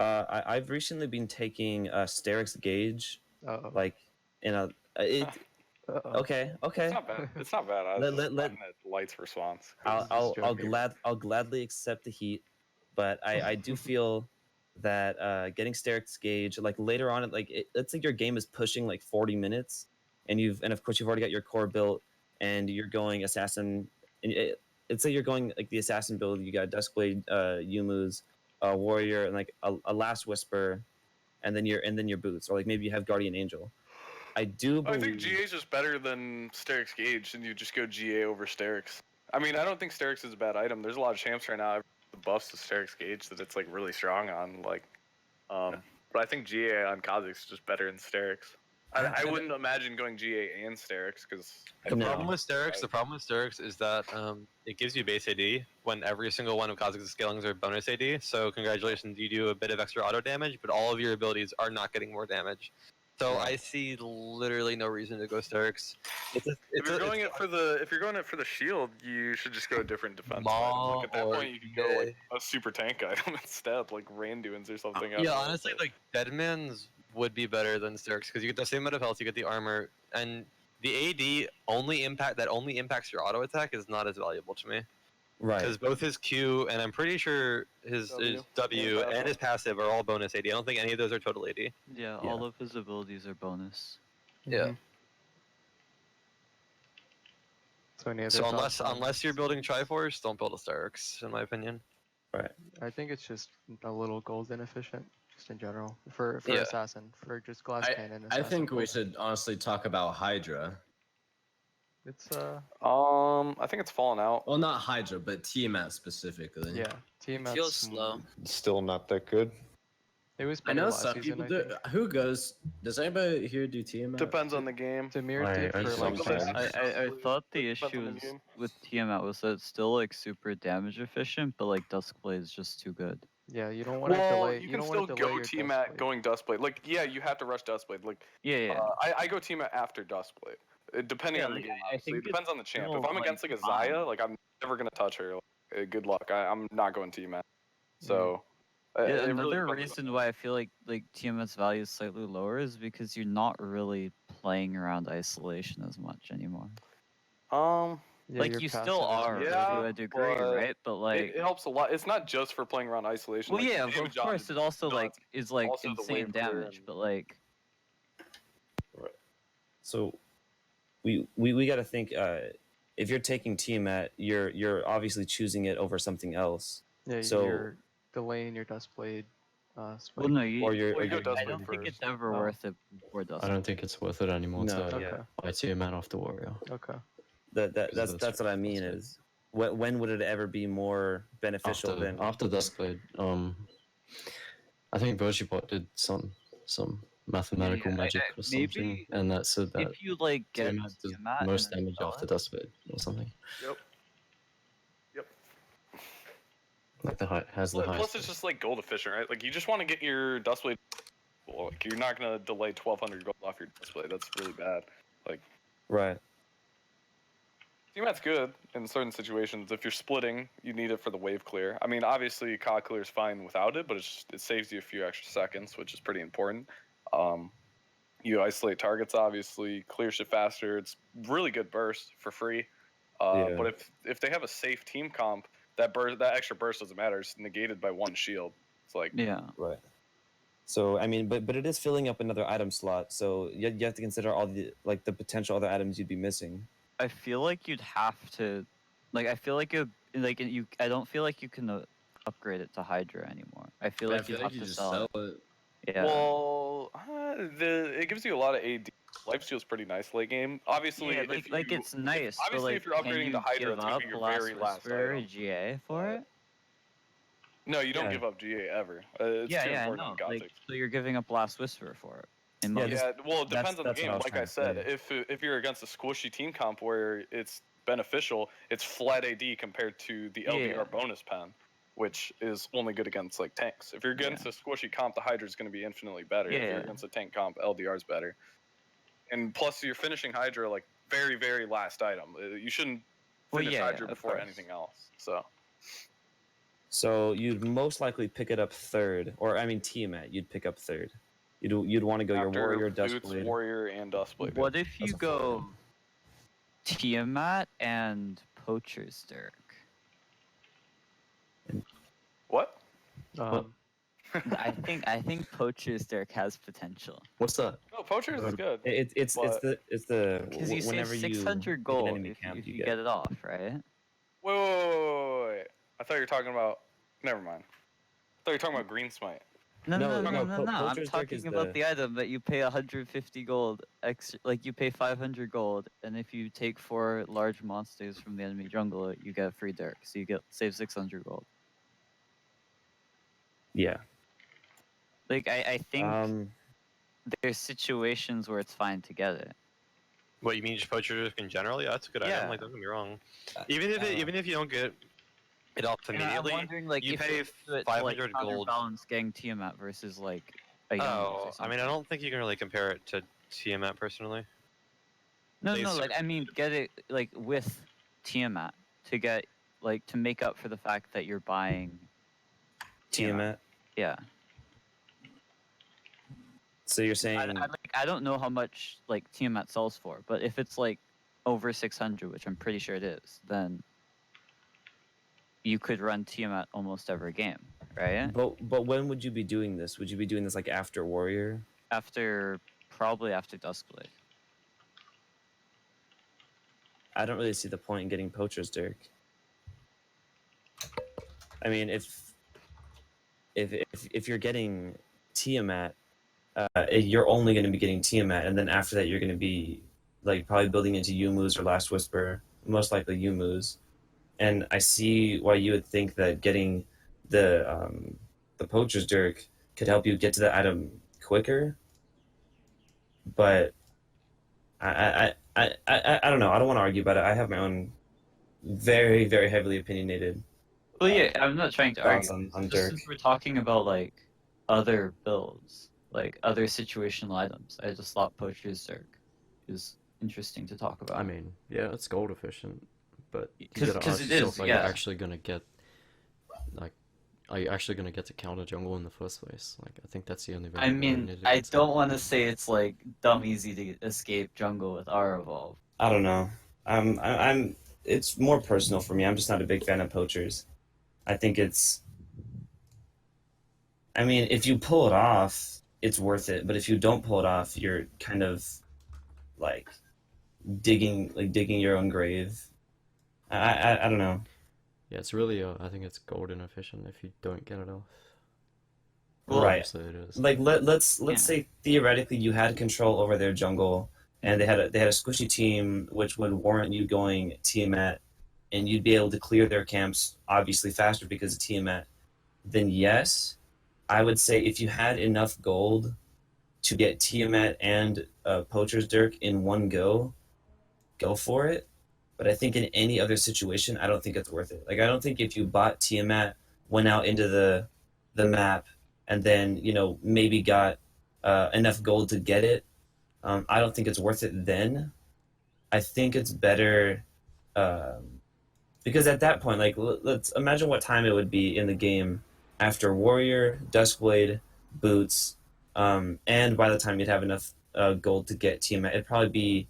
I've recently been taking Sterix Gauge, Uh-oh. like in a it. Uh-oh. Okay. It's not bad. It's not bad. I was Let- let- finding it lights response. I'll gladly accept the heat, but I do feel that getting Sterix Gauge like later on, let's say your game is pushing like 40 minutes, and of course you've already got your core built, and you're going assassin, and let's say you're going like the assassin build. You got Duskblade, Yumu's, warrior, and like a last whisper, and then your boots, or like maybe you have guardian angel. I do I believe. think GA is just better than Sterix Gauge, and you just go GA over Sterix. I mean, I don't think Sterix is a bad item. There's a lot of champs right now the buffs to Sterix Gauge that it's like really strong on. But I think GA on Kha'Zix is just better than Sterix. I wouldn't imagine going GA and Sterix because The problem with Sterix is that it gives you base AD when every single one of Kha'Zix's scalings are bonus AD. So congratulations, you do a bit of extra auto damage, but all of your abilities are not getting more damage. So I see literally no reason to go Sterix. If you're going it for the shield, you should just go a different defense item. Like at that point, you can go like a super tank item instead, like Randuin's or something. Yeah, honestly, like Deadman's would be better than Sterix because you get the same amount of health, you get the armor, and the AD only impacts your auto attack is not as valuable to me. Right. Because both his Q and I'm pretty sure his W and his passive are all bonus AD. I don't think any of those are total AD. Yeah, all of his abilities are bonus. Yeah. So unless you're building Triforce, don't build a Sterix, in my opinion. Right. I think it's just a little gold inefficient, just in general, for assassin, for just glass cannon. I think we should honestly talk about Hydra. It's I think it's fallen out. Well, not Hydra, but Tiamat specifically. Yeah, Tiamat Feels slow. Still not that good. It was. I know last some season, people I do. think. Who goes? Does anybody here do Tiamat? Depends on the game. Demir did I for like. sometimes- I thought the Depends on issue the is game. with Tiamat was that it's still like super damage efficient, but like Duskblade is just too good. Yeah, you don't want to Well, delay. you don't can wanna still delay go your Tiamat Duskblade. going Duskblade. Like, yeah, you have to rush Duskblade. Like, Yeah. I go Tiamat after Duskblade. Depending Yeah, on the like, game, I obviously. think It depends on the champ. still, If I'm like, against like a fine. Xayah, like I'm never gonna touch her. Like, good luck. I'm not going Tiamat. So. Yeah, it really another depends on reason why I feel like Tiamat's value is slightly lower is because you're not really playing around isolation as much anymore. Yeah, like your you passive still is are really Yeah, to a degree, but right? But like, it helps a lot. It's not just for playing around isolation. well, like, yeah, the of damage on course, the it also dots, like is like also the insane wave clear damage, and- but like, So we got to think. If you're taking Tiamat, you're obviously choosing it over something else. Yeah, So- you're delaying your Duskblade. well, Spike. no, you. Or you're- Well, you go I Duskblade don't think it's first. ever Oh. worth it before Dusk. I don't think it's worth it anymore No, to Okay. buy Tiamat off the warrior. Okay. That's what I mean. Is when would it ever be more beneficial than? After Duskblade, I think Virtuebot did some mathematical Yeah, magic or something, maybe and that said that If you like get Tiamat does Tiamat most and then damage sell after it, Duskblade or something. Yep. Yep. Like has the Plus, highest. it's just like gold efficient, right? Like you just want to get your Duskblade. Well, like you're not gonna delay 1,200 gold off your Duskblade. That's really bad. Like Right. Tiamat's good in certain situations. If you're splitting, you need it for the wave clear. I mean, obviously, COD clear is fine without it, but it saves you a few extra seconds, which is pretty important. You isolate targets, obviously, clear shit faster. It's really good burst for free. Yeah. But if they have a safe team comp, that extra burst doesn't matter. It's negated by one shield. It's like yeah. Right. So I mean, but it is filling up another item slot. So you have to consider all the potential other items you'd be missing. I feel like you'd have to, like, I feel like I don't feel like you can upgrade it to Hydra anymore. I feel But I like feel you'd like have you to just sell it. sell it. Yeah. well, it gives you a lot of AD. Lifesteal's pretty nice late game. Obviously, yeah, if like you- it's nice. but, obviously, like, if you're can upgrading you to Hydra, give it's gonna up be your Last very last Whisper item. GA for it? No, you don't Yeah. give up GA ever. It's too I important know. on Kha'Zix. Like, so you're giving up Last Whisper for it. In Yeah, most- Yeah, well, it depends on the that's what game. I was Like trying I to said, say. if you're against a squishy team comp where it's beneficial, it's flat AD compared to the LDR Yeah. bonus pen, which is only good against like tanks. If you're against a squishy comp, the Hydra is going to be infinitely better. If Yeah. you're against a tank comp, LDR is better. And plus, you're finishing Hydra like very, very last item. You shouldn't Well, finish yeah, Hydra of before course. anything else. So So you'd most likely pick it up third, or I mean Tiamat, you'd pick up third. You'd want to go your After warrior, Boots, Duskblade. Warrior, and Duskblade. What if you That's a full go Tiamat and Poacher's Dirk? What? I think Poacher's Dirk has potential. What's that? No, Poacher's is good. It's But- the Because you save whenever 600 you gold pick an enemy if, camp, if you get it off, right? Wait. I thought you were talking about. Never mind. I thought you were talking about Green Smite. No. I'm Poacher's Dirk is talking about the- the item that you pay 150 gold extra, like you pay 500 gold, and if you take 4 large monsters from the enemy jungle, you get a free Dirk, so you save 600 gold. Yeah. Like I think there's situations where it's fine to get it. What you mean, just Poacher Dirk in general? Yeah, that's a good Yeah. item. Like, don't get me wrong. Even if you don't get it off And I'm immediately, wondering, like, you if pay you do it to, 500 like, gold. balance gang Tiamat versus like a young Oh, I mean, I don't think you can really compare it to Tiamat personally. No, They like I mean, get it like with Tiamat to get like to make up for the fact that you're buying Tiamat. Yeah. So you're saying I don't know how much like Tiamat sells for, but if it's like over 600, which I'm pretty sure it is, then you could run Tiamat almost every game, right? But when would you be doing this? Would you be doing this like after warrior? Probably after Duskblade. I don't really see the point in getting Poacher's Dirk. I mean, if you're getting Tiamat, you're only going to be getting Tiamat, and then after that, you're going to be like probably building into Yumu's or Last Whisper, most likely Yumu's. And I see why you would think that getting the Poacher's Dirk could help you get to the item quicker, but I don't know. I don't want to argue about it. I have my own very, very heavily opinionated. Well, yeah, I'm not trying to thoughts argue. on Just Dirk. since we're talking about like other builds, like other situational items, I just thought Poacher's Dirk is interesting to talk about. I mean, yeah, it's gold efficient, but you 'Cause gotta ask it yourself, is, are yeah. you actually gonna get, like, are you actually gonna get to counter jungle in the first place? Like, I think that's the only. I mean, I don't want to say it's like dumb easy to escape jungle with our evolve. I don't know. I'm. It's more personal for me. I'm just not a big fan of poachers. I think it's. I mean, if you pull it off, it's worth it. But if you don't pull it off, you're kind of like digging your own grave. I don't know. Yeah, it's really. I think it's gold inefficient if you don't get it off. Well, right. Obviously it is. Like let's say theoretically you had control over their jungle, and they had a squishy team which would warrant you going Tiamat, and you'd be able to clear their camps obviously faster because of Tiamat. Then yes, I would say if you had enough gold to get Tiamat and Poacher's Dirk in one go for it. But I think in any other situation, I don't think it's worth it. Like I don't think if you bought Tiamat, went out into the map, and then maybe got enough gold to get it, I don't think it's worth it then. I think it's better because at that point, like let's imagine what time it would be in the game after Warrior, Duskblade, Boots, and by the time you'd have enough gold to get Tiamat, it'd probably be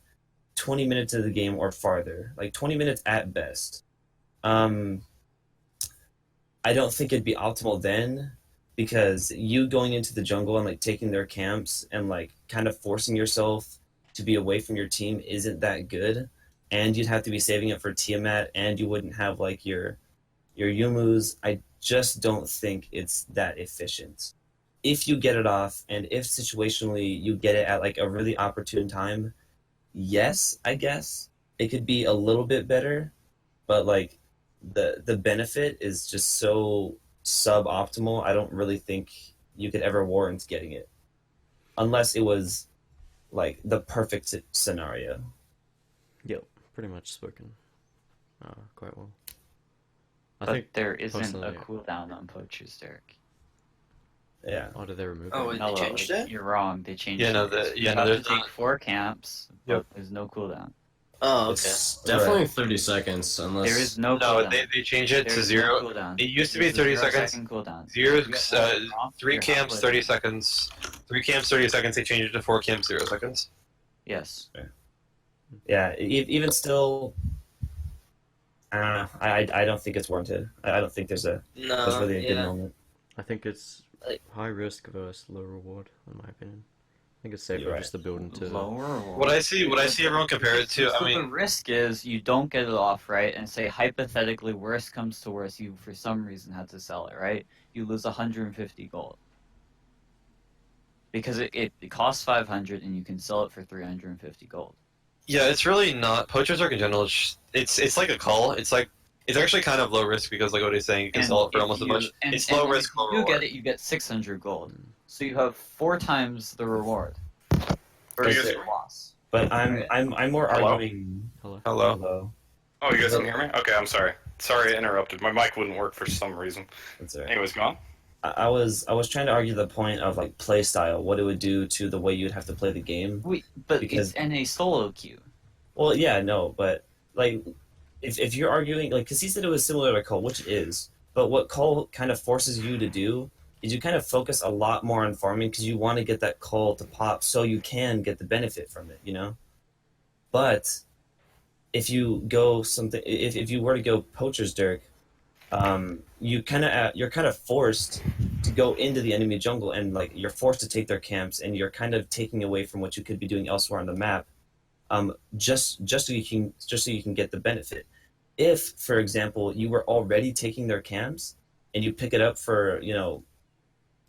20 minutes of the game or farther, like 20 minutes at best. I don't think it'd be optimal then, because you going into the jungle and like taking their camps and like kind of forcing yourself to be away from your team isn't that good, and you'd have to be saving it for Tiamat, and you wouldn't have like your Yumu's. I just don't think it's that efficient. If you get it off, and if situationally you get it at like a really opportune time, yes, I guess it could be a little bit better, but like the benefit is just so suboptimal. I don't really think you could ever warrant getting it, unless it was like the perfect scenario. Yep, pretty much spoken. Quite well. I But think there isn't a personally- cooldown on Poacher's Dirk. Yeah. Oh, did they remove Oh, it? and No, they changed it? You're wrong. They changed Yeah, no, it. You yeah, no, have to there's take not- 4 camps, but Yep. there's no cooldown. Oh, okay. It's definitely 30 seconds, unless There is no No, cooldown. they change it There to is zero. No cooldown. It used to be There's a 30 0 seconds. second cooldown. Zero, You get all the comp, 3 you're camps, halfway 30 there. seconds. 3 camps, 30 seconds. They changed it to 4 camps, 0 seconds. Yes. Yeah, even still, I don't know. I don't think it's warranted. I don't think there's really a good moment. I think it's Like- high risk versus low reward, in my opinion. I think it's safer You're just to build into Lower. What I see everyone compare it to, So I the mean, risk is you don't get it off, right? And say hypothetically, worst comes to worst, you for some reason had to sell it, right? You lose 150 gold because it costs 500 and you can sell it for 350 gold. yeah, it's really not. Poacher's Dirk in general, it's like a call. It's actually kind of low risk because, like what he's saying, you can And sell it for if almost a you- bunch. and- It's and low then risk, if low you reward. get it, you get 600 gold. So you have 4 times the reward versus guys- the loss. But I'm more Hello? arguing. Hello. Hello. Oh, you guys can hear me? Okay, I'm sorry. Sorry I interrupted. My mic wouldn't work for some reason. That's all right. Anyways, go on. I was trying to argue the point of like play style, what it would do to the way you'd have to play the game. Wait, but Because- it's in a solo queue. Well, yeah, no, but like if you're arguing like because he said it was similar to Cole, which it is, but what Cole kind of forces you to do is you kind of focus a lot more on farming because you want to get that Cole to pop so you can get the benefit from it, you know. But if you go something, if you were to go Poacher's Dirk, you're kind of forced to go into the enemy jungle and like you're forced to take their camps and you're kind of taking away from what you could be doing elsewhere on the map, just so you can get the benefit. If, for example, you were already taking their camps and you pick it up for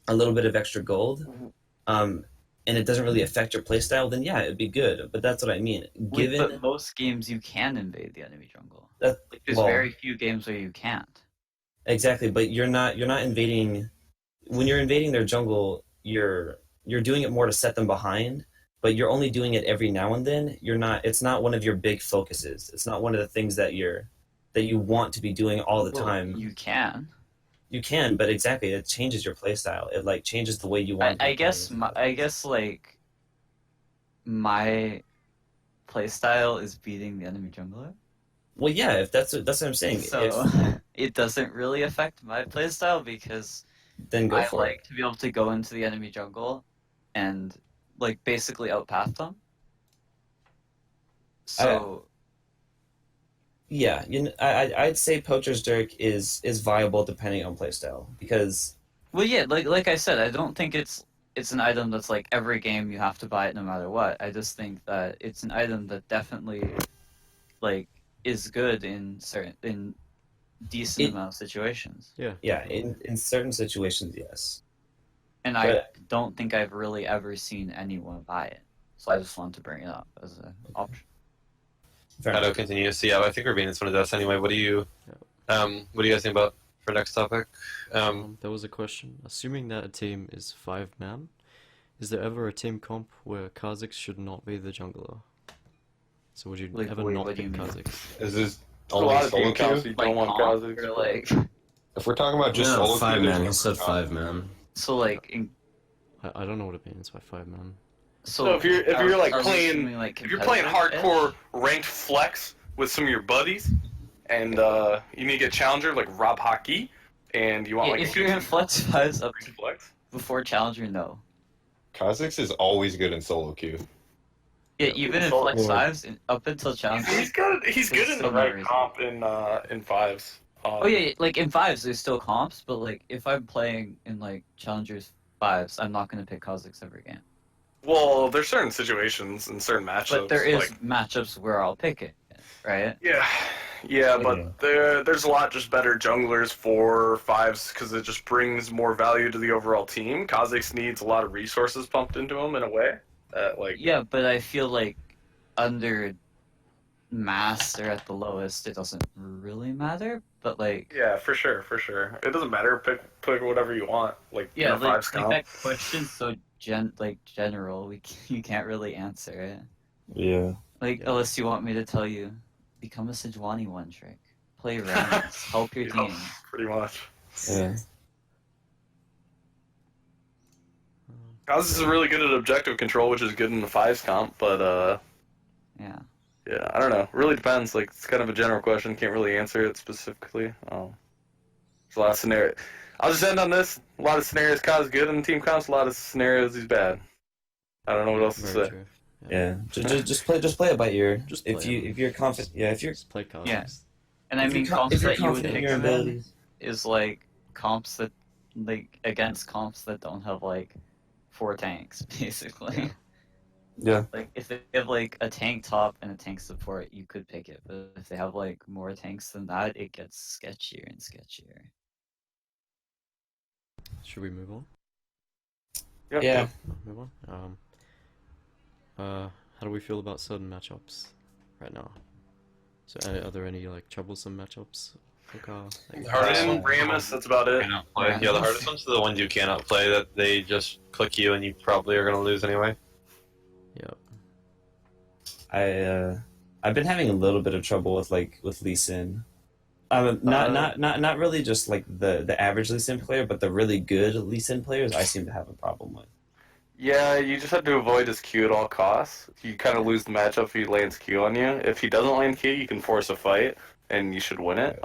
a little bit of extra gold, and it doesn't really affect your playstyle, then yeah, it'd be good. But that's what I mean. Wait, but most games you can invade the enemy jungle. That, Like, there's well, very few games where you can't. exactly, but you're not invading. When you're invading their jungle, you're doing it more to set them behind, but you're only doing it every now and then. You're not. It's not one of your big focuses. It's not one of the things that you want to be doing all the Well, time. You can. You can, but exactly, it changes your playstyle. It like changes the way you want. to I be guess playing. I guess like my playstyle is beating the enemy jungler. Well, yeah, if that's what I'm saying. So it doesn't really affect my playstyle because Then go I for like it. to be able to go into the enemy jungle and like basically outpath them. So Yeah, I'd say Poacher's Dirk is viable depending on playstyle because well, yeah, like I said, I don't think it's an item that's like every game you have to buy it no matter what. I just think that it's an item that definitely like is good in decent amount of situations. yeah, in certain situations, yes. And I don't think I've really ever seen anyone buy it. So I just wanted to bring it up as an option. Fair How enough. to continue. So yeah, I think Rabin's one of us anyway. What do you guys think about for next topic? There was a question. Assuming that a team is 5-man, is there ever a team comp where Kha'Zix should not be the jungler? So would you Like, ever wait, not what do pick you mean? Kha'Zix? Is this A only lot of solo team counts queue? you don't want comp, Kha'Zix. or like If we're talking about just No, solo queue, 5-man. there's He no said comp. 5-man. so like in, I don't know what it means by 5-man. So if you're like are we playing, assuming, like, if you're playing competitive-ish? hardcore ranked flex with some of your buddies, and you need to get challenger like Rob Hockey, and you want Yeah, like if a you're good in team flex fives up ranked flex. before challenger, no. Kha'Zix is always good in solo queue. Yeah, even in so- flex fives up until challenger. He's good. He's good in the some right reason. comp in fives. Oh yeah, like in fives there's still comps, but like if I'm playing in like challengers fives, I'm not gonna pick Kha'Zix every game. Well, there's certain situations and certain matchups. But there is like, matchups where I'll pick it, right? yeah, but there's a lot just better junglers for fives because it just brings more value to the overall team. Kha'Zix needs a lot of resources pumped into him in a way that like Yeah, but I feel like under master at the lowest, it doesn't really matter. But like yeah, for sure. It doesn't matter. Pick whatever you want. Like yeah, in a fives like comp. that question's so general, you can't really answer it. Yeah. Like unless you want me to tell you, become a Sejuani one trick, play Rammus, help your Yeah, team. pretty much. Yeah. Kha'Zix is really good at objective control, which is good in the fives comp, but Yeah. Yeah, I don't know. Really depends. Like, it's kind of a general question. Can't really answer it specifically. There's a lot of scenarios. I'll just end on this. A lot of scenarios Kaz good in the team comps. A lot of scenarios he's bad. I don't know what else to Very say. true. Yeah, just play it by ear. Just if play if you're confident, if you're Just play cards. Yeah. And I if mean, you're comps if you're that you would confident in pick your him in abilities. is like comps that, like, against comps that don't have like 4 tanks, basically. Yeah. Like, if they have like a tank top and a tank support, you could pick it. But if they have like more tanks than that, it gets sketchier and sketchier. Should we move on? Yep. Yeah. Move on. How do we feel about certain matchups right now? So, are there any like troublesome matchups? The hardest one, Rammus, that's about it. cannot play. Yeah, the hardest ones are the ones you cannot play that they just click you and you probably are going to lose anyway. Yep. I've been having a little bit of trouble with LeeSin. Not really just like the average LeeSin player, but the really good LeeSin players I seem to have a problem with. Yeah, you just have to avoid his Q at all costs. You kind of lose the matchup if he lands Q on you. If he doesn't land Q, you can force a fight, and you should win it.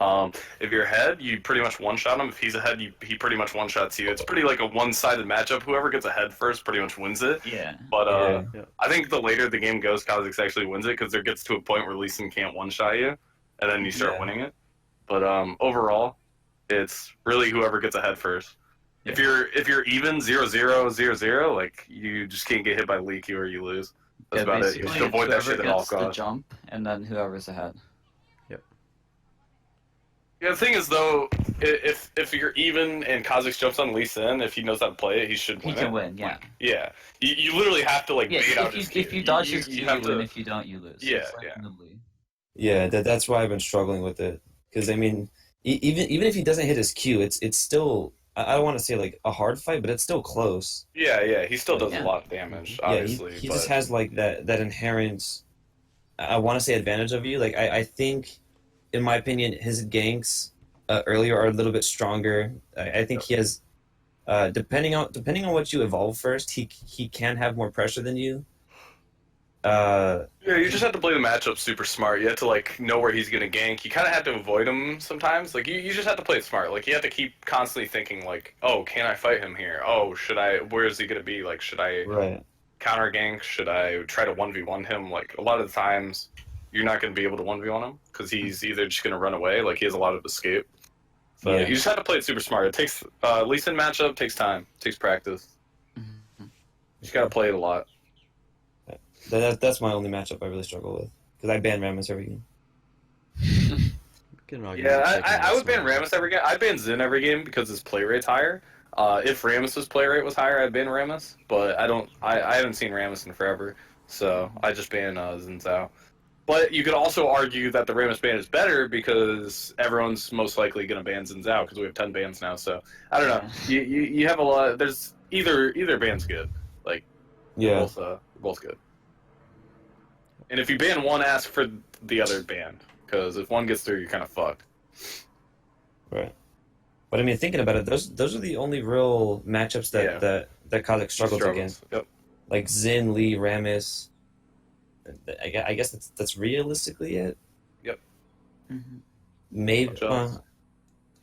If you're ahead, you pretty much one-shot him. If he's ahead, he pretty much one-shots you. It's pretty like a one-sided matchup. Whoever gets ahead first pretty much wins it. Yeah. But Yeah. I think the later the game goes, Kha'Zix actually wins it, because there gets to a point where LeeSin can't one-shot you, and then you start winning it. But overall, it's really whoever gets ahead first. If you're even 0-0, 0-0, like, you just can't get hit by Lee Q or you lose. That's about it. You basically, should avoid that whoever shit at all gets the costs. jump, and then whoever's ahead. Yeah, the thing is, though, if you're even and Kha'Zix jumps on LeeSin, if he knows how to play it, he should He win can it. win, yeah. Yeah. You literally have to, like, Yeah, bait out if his you, if you dodge his Q, you have win. to. If you don't, you lose. Yeah, It's like yeah. nibbly. Yeah, that's why I've been struggling with it. Because I mean, even if he doesn't hit his Q, it's still, I don't want to say like a hard fight, but it's still close. Yeah, he still does Yeah. a lot of damage, obviously. Yeah, he but... just has like that inherent, I want to say, advantage of you. Like I think, in my opinion, his ganks earlier are a little bit stronger. I think he has, depending on what you evolve first, he can have more pressure than you. Yeah, you just have to play the matchup super smart. You have to, like, know where he's gonna gank. You kind of have to avoid him sometimes. Like, you just have to play it smart. Like, you have to keep constantly thinking, like, oh, can I fight him here? Oh, where is he gonna be? Like, should I counter gank? Should I try to 1v1 him? Like, a lot of the times, you're not gonna be able to 1v1 him, because he's either just gonna run away, like, he has a lot of escape. So you just have to play it super smart. It takes, LeeSin matchup takes time, takes practice. You just gotta play it a lot. That's my only matchup I really struggle with, because I ban Rammus every game. Yeah, I would ban Rammus every game. I'd ban Xin every game because his play rate's higher. If Rammus's play rate was higher, I'd ban Rammus. But I haven't seen Rammus in forever, so I just ban Xin Zhao. But you could also argue that the Rammus ban is better because everyone's most likely going to ban Xin Zhao because we have 10 bans now. So I don't know. You have a lot. There's either ban's good. Like both good. And if you ban one, ask for the other ban, because if one gets through, you're kind of fucked. Right. But I mean, thinking about it, those are the only real matchups that Kha'Zix struggles against. Yep. Like Xin, Lee, Rammus. I guess that's realistically it. Yep. Maybe.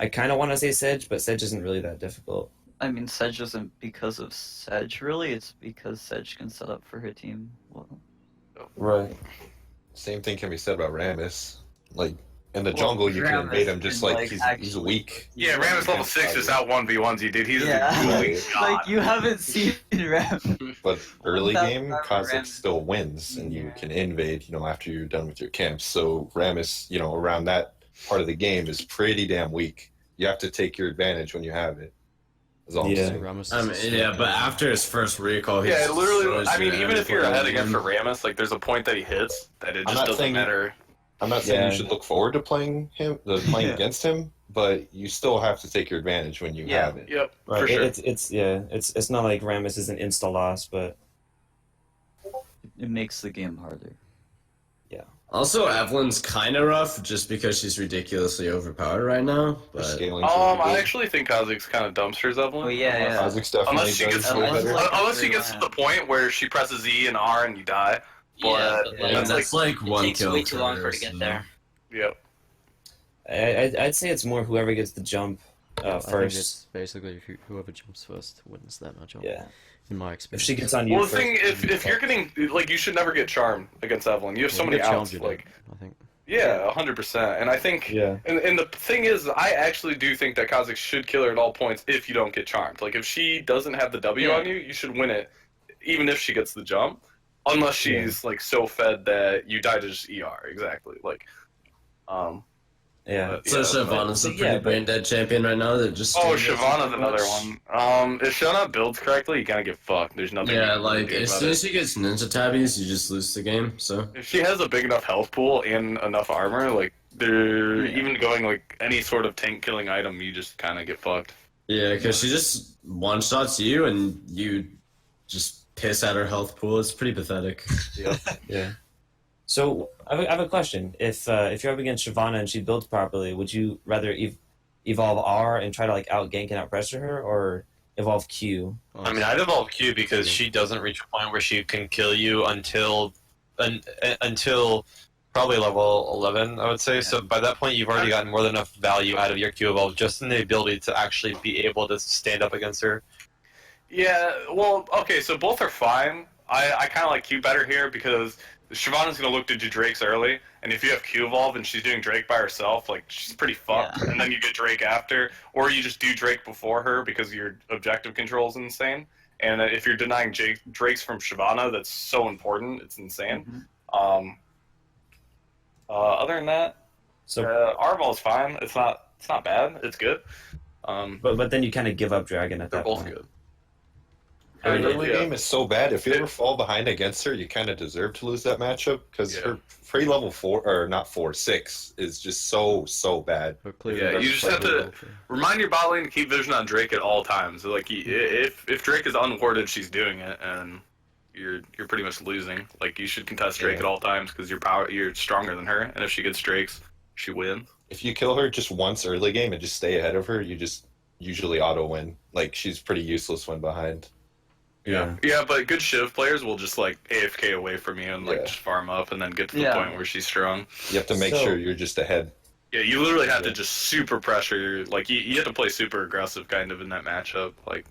I kind of want to say Sej, but Sej isn't really that difficult. I mean, Sej isn't because of Sej, really. It's because Sej can set up for her team well. Right. Same thing can be said about Rammus. Like, in the jungle, you can invade him just like he's weak. Yeah, Rammus level 6 is out 1v1s, you dude. He's like, you haven't seen Rammus. But early game, Kha'Zix still wins, and you can invade, after you're done with your camps. So Rammus, around that part of the game is pretty damn weak. You have to take your advantage when you have it. Yeah, but after his first recall, he's literally. I mean, even if you're ahead against a Rammus, like, there's a point that he hits that it just doesn't matter. I'm not saying you should look forward to playing against him, but you still have to take your advantage when you have it. Yep, right. For sure. It's not like Rammus is an insta loss, but it makes the game harder. Yeah. Also, Evelynn's kind of rough just because she's ridiculously overpowered right now. But I actually think Kha'Zix kind of dumpsters Evelynn. Oh Kha'Zix definitely Unless she gets to the point where she presses E and R and you die. Yeah, but but, Yeah, that's like it one takes kill way too long per for her to get so- there. Yep. I'd say it's more whoever gets the jump I think first. it's basically whoever jumps first wins that matchup. Yeah. In my If experience. she gets on you Well, the first. thing, if you're getting like, you should never get charmed against Evelynn. You have Yeah, so you many get charmed, outs. you're Like, dead, I think. yeah, 100%. And I think, Yeah. and the thing is, I actually do think that Kha'Zix should kill her at all points if you don't get charmed. Like, if she doesn't have the W Yeah. on you, you should win it, even if she gets the jump, unless she's like so fed that you die to just ER. Exactly. Like, Yeah. but, So yeah, Shyvana's a but- pretty yeah, but- brain dead champion right now. That just Oh, doesn't Shyvana's do another much. one. If Shona builds correctly, you kind of get fucked. There's nothing. Yeah, you can really like do as about soon it. as she gets ninja tabbies, you just lose the game. So If she has a big enough health pool and enough armor, like they're even going like any sort of tank killing item, you just kind of get fucked. yeah, because she just one shots you and you just piss at her health pool. It's pretty pathetic. Yeah. So I have a question. If you're up against Shyvana and she builds properly, would you rather evolve R and try to like out gank and out pressure her, or evolve Q? I mean, I'd evolve Q because she doesn't reach a point where she can kill you until probably level 11, I would say. So by that point, you've already gotten more than enough value out of your Q evolve just in the ability to actually be able to stand up against her. Yeah, well, okay, so both are fine. I kind of like Q better here because Shyvana's going to look to do Drake's early, and if you have Q evolve and she's doing Drake by herself, like, she's pretty fucked, and then you get Drake after, or you just do Drake before her because your objective control is insane, and if you're denying Drake's from Shyvana, that's so important, it's insane. Other than that, So, Arval's fine, it's not bad, it's good. but then you kind of give up Dragon at They're that both point. good. Her Yeah. early game is so bad. If you ever fall behind against her, you kind of deserve to lose that matchup because her free level 4 or not 4, 6 is just so bad. But clearly Yeah, that's you just quite have to brutal. remind your bot lane to keep vision on Drake at all times. Like, if Drake is unwarded, she's doing it, and you're pretty much losing. Like, you should contest Drake at all times because you're stronger than her, and if she gets Drakes, she wins. If you kill her just once early game and just stay ahead of her, you just usually auto win. Like, she's pretty useless when behind. Yeah, but good Shiv players will just like AFK away from you and like just farm up and then get to the point where she's strong. You have to make sure you're just ahead. Yeah, you literally have to just super pressure. Like, you have to play super aggressive kind of in that matchup. Like,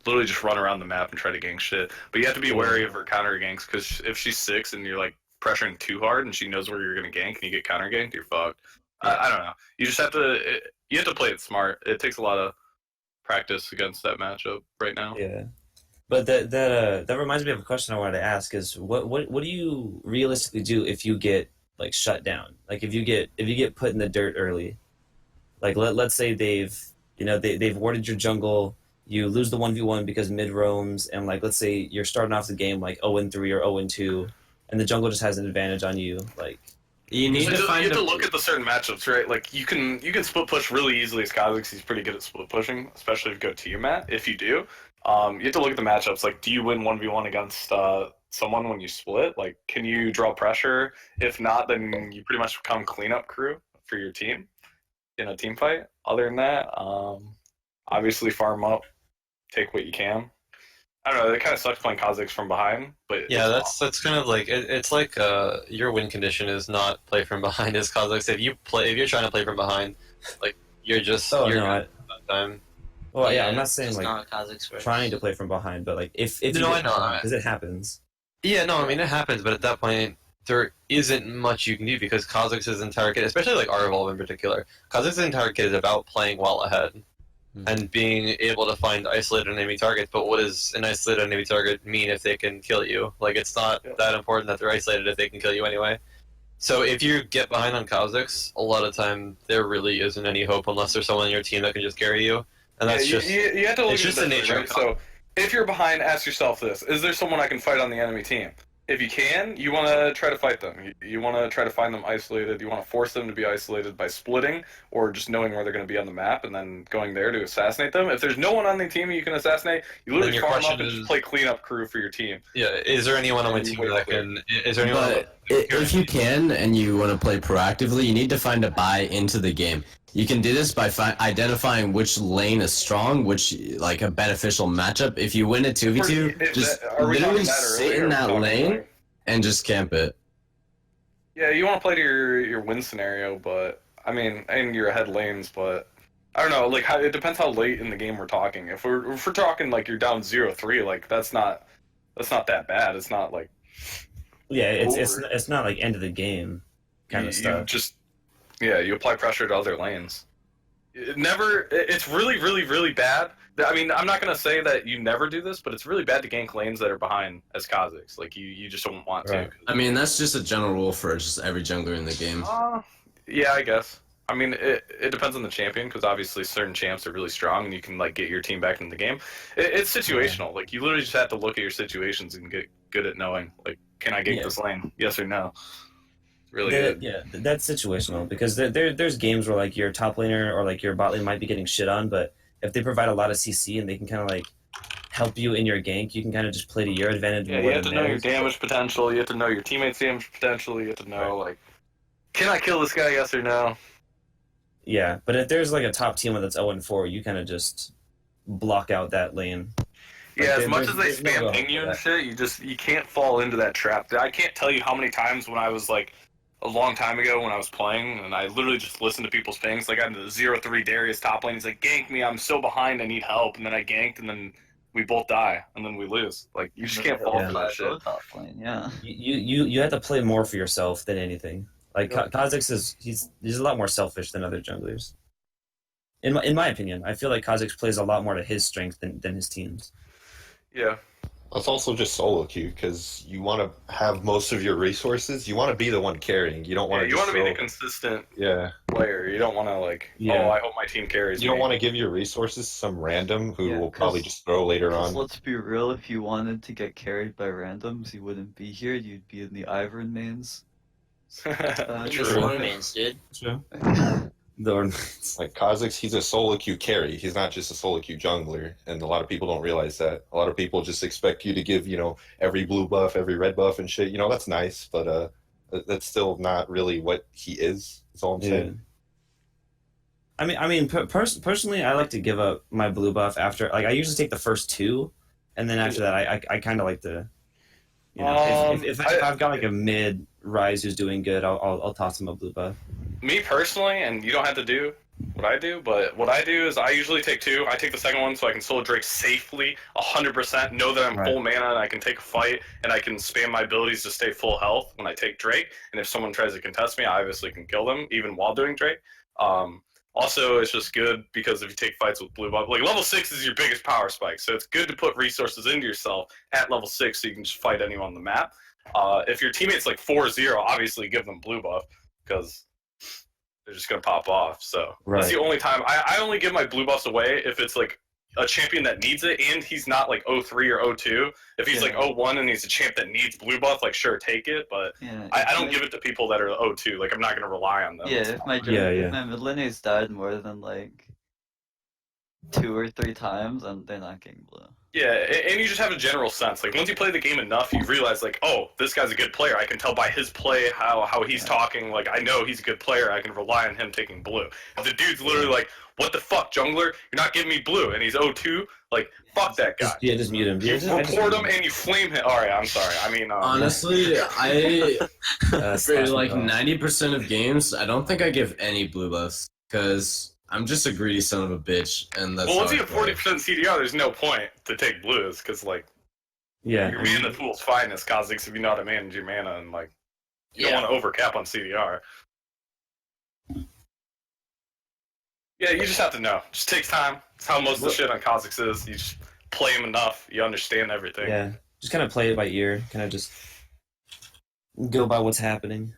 literally just run around the map and try to gank shit. But you have to be wary of her counter ganks because if she's 6 and you're like pressuring too hard and she knows where you're gonna gank and you get counter ganked, you're fucked. I don't know. You just have to. You have to play it smart. It takes a lot of practice against that matchup right now. Yeah. But that reminds me of a question I wanted to ask: is what do you realistically do if you get like shut down? Like if you get put in the dirt early, like let's say they've warded your jungle, you lose the 1v1 because mid roams, and like let's say you're starting off the game like 0-3 or 0-2, and the jungle just has an advantage on you. Like you need So to you find have to a- look at the certain matchups, right? Like you can split push really easily as Kha'Zix. He's pretty good at split pushing, especially if you go Tiamat. If you do, you have to look at the matchups. Like, do you win 1v1 against someone when you split? Like, can you draw pressure? If not, then you pretty much become cleanup crew for your team in a team fight. Other than that, obviously farm up, take what you can. I don't know. It kind of sucks playing Kha'Zix from behind, but Yeah, that's kind of like it's like your win condition is not play from behind as Kha'Zix. If you're trying to play from behind, like you're just Oh, you're no, good at that time. well, yeah, I'm not saying it's like not Kha'Zix versus- trying to play from behind, but like if No, you I know. because it happens. Yeah, no, I mean it happens, but at that point there isn't much you can do because Kha'Zix's entire kit, especially like R-Evolve in particular, Kha'Zix's entire kit is about playing well ahead and being able to find isolated enemy targets. But what does an isolated enemy target mean if they can kill you? Like, it's not that important that they're isolated if they can kill you anyway. So if you get behind on Kha'Zix, a lot of time there really isn't any hope unless there's someone in your team that can just carry you. And that's you have to look it's at just this, the nature right? of So if you're behind, ask yourself this: is there someone I can fight on the enemy team? If you can, you want to try to fight them. You want to try to find them isolated. You want to force them to be isolated by splitting or just knowing where they're going to be on the map and then going there to assassinate them. If there's no one on the team you can assassinate, you Then literally your farm up question and is- just play cleanup crew for your team. Yeah, is there anyone on my And team wait that for it. can? Is there anyone? But if you can and you want to play proactively, you need to find a buy into the game. You can do this by identifying which lane is strong, which like a beneficial matchup. If you win a 2v2, If just that- are we talking literally that early sit or in are we that talking, lane like- and just camp it. Yeah, you want to play to your win scenario, but I mean, and your ahead lanes, but I don't know. Like, it depends how late in the game we're talking. If we're talking like you're down 0-3, like that's not that bad. It's not like it's not like end of the game kind of stuff. You just you apply pressure to other lanes. It's really, really, really bad. I mean, I'm not gonna say that you never do this, but it's really bad to gank lanes that are behind as Kha'Zix. Like you just don't want to. I mean, that's just a general rule for just every jungler in the game. Yeah, I guess. I mean, it depends on the champion, because obviously certain champs are really strong, and you can like get your team back in the game. It's situational. Like you literally just have to look at your situations and get good at knowing, like, can I gank this lane? Yes or no. Really good. Yeah, that's situational, because there's games where like your top laner or like your bot lane might be getting shit on, but if they provide a lot of CC and they can kind of like help you in your gank, you can kind of just play to your advantage. Yeah, you have to know your damage potential. You have to know your teammates' damage potential. You have to know like, can I kill this guy? Yes or no. Yeah, but if there's like a top team that's 0-4, you kind of just block out that lane. Yeah, as much as they spam ping you and shit, you can't fall into that trap. I can't tell you how many times when I was like a long time ago when I was playing, and I literally just listened to people's pings. Like, I'm the 0-3 Darius top lane. He's like, gank me, I'm so behind, I need help. And then I ganked, and then we both die, and then we lose. Like, you just can't fall for that shit. Top lane, yeah. You have to play more for yourself than anything. Like, Kha'Zix he's a lot more selfish than other junglers. In my opinion, I feel like Kha'Zix plays a lot more to his strength than his team's. Yeah. It's also just solo queue, because you want to have most of your resources. You want to be the one carrying. You don't want to. You want to be the consistent player. You don't want to like. Yeah. Oh, I hope my team carries. You don't want to give your resources to some random who will probably just throw later on. Let's be real. If you wanted to get carried by randoms, you wouldn't be here. You'd be in the Ivern mains. Just ornaments, dude. True. The ornaments. Like Kha'Zix, he's a solo queue carry. He's not just a solo queue jungler, and a lot of people don't realize that. A lot of people just expect you to give, every blue buff, every red buff and shit. That's nice, but that's still not really what he is. That's all I'm saying. I mean, personally, I like to give up my blue buff after. Like, I usually take the first two, and then after that, I kind of like to. If I've got like a mid Rise who's doing good, I'll toss him a blue buff. Me personally, and you don't have to do what I do, but what I do is I usually take two. I take the second one so I can solo Drake safely, 100%, know that I'm full mana and I can take a fight, and I can spam my abilities to stay full health when I take Drake. And if someone tries to contest me, I obviously can kill them, even while doing Drake. Also, it's just good because if you take fights with blue buff, like level 6 is your biggest power spike, so it's good to put resources into yourself at level 6 so you can just fight anyone on the map. If your teammate's like 4-0, obviously give them blue buff, because they're just going to pop off. So that's the only time. I only give my blue buffs away if it's like a champion that needs it and he's not like 0-3 or 0-2. If he's like 0-1 and he's a champ that needs blue buff, like sure, take it. But I don't give it to people that are 0-2. Like, I'm not going to rely on them. Yeah, if my mid lane's died more than like 2 or 3 times, and they're not getting blue. Yeah, and you just have a general sense. Like, once you play the game enough, you realize, like, oh, this guy's a good player. I can tell by his play how he's talking. Like, I know he's a good player. I can rely on him taking blue. If the dude's literally like, what the fuck, jungler? You're not giving me blue, and he's 0-2, like, fuck that guy. Just mute him. You report him and you flame him. All right, I'm sorry. I mean, honestly, for like 90% of games, I don't think I give any blue buffs, because I'm just a greedy son of a bitch, and that's. Well, once you have 40% CDR, there's no point to take blues, because like, your mana pool's fine as Kha'Zix if you know how to manage your mana, and like, you don't want to overcap on CDR. Yeah, you just have to know. It just takes time. It's how most of the shit on Kha'Zix is. You just play him enough, you understand everything. Yeah, just kind of play it by ear. Kind of just go by what's happening.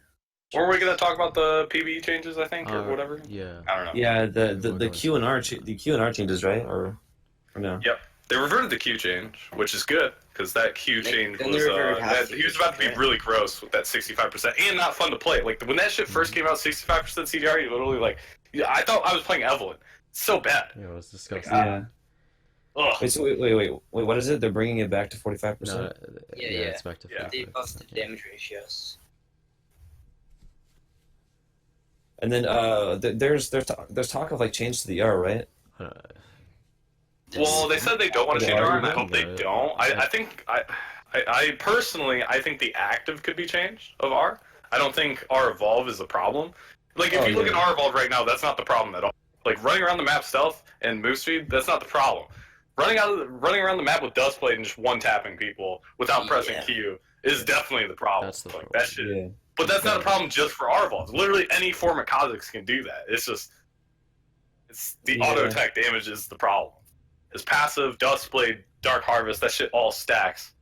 Or we're gonna talk about the PvE changes, I think, or whatever. Yeah. I don't know. Yeah, the Q and R changes, right? Or no? Yep. They reverted the Q change, which is good, because that Q change was he was about to be really gross with that 65% and not fun to play. Like, when that shit first came out, 65% CDR, you literally like, I thought I was playing Evelynn. It's so bad. Yeah, it was disgusting. Yeah. Wait, so wait, what is it? They're bringing it back to 45%? No, it's back to 50%. They busted damage ratios. And then there's talk of like change to the R, right? Well, they said they don't want to change R, and I hope they don't. I think I personally, I think the active could be changed of R. I don't think R Evolve is the problem. Like, if you look at R Evolve right now, that's not the problem at all. Like, running around the map stealth and move speed, that's not the problem. Running around the map with Duskblade and just one-tapping people without pressing Q is definitely the problem. That's the like, problem. that shit. But that's not a problem just for R Evolve. Literally any form of Kha'Zix can do that. It's just... It's the auto attack damage is the problem. His passive, Duskblade, Dark Harvest, that shit all stacks.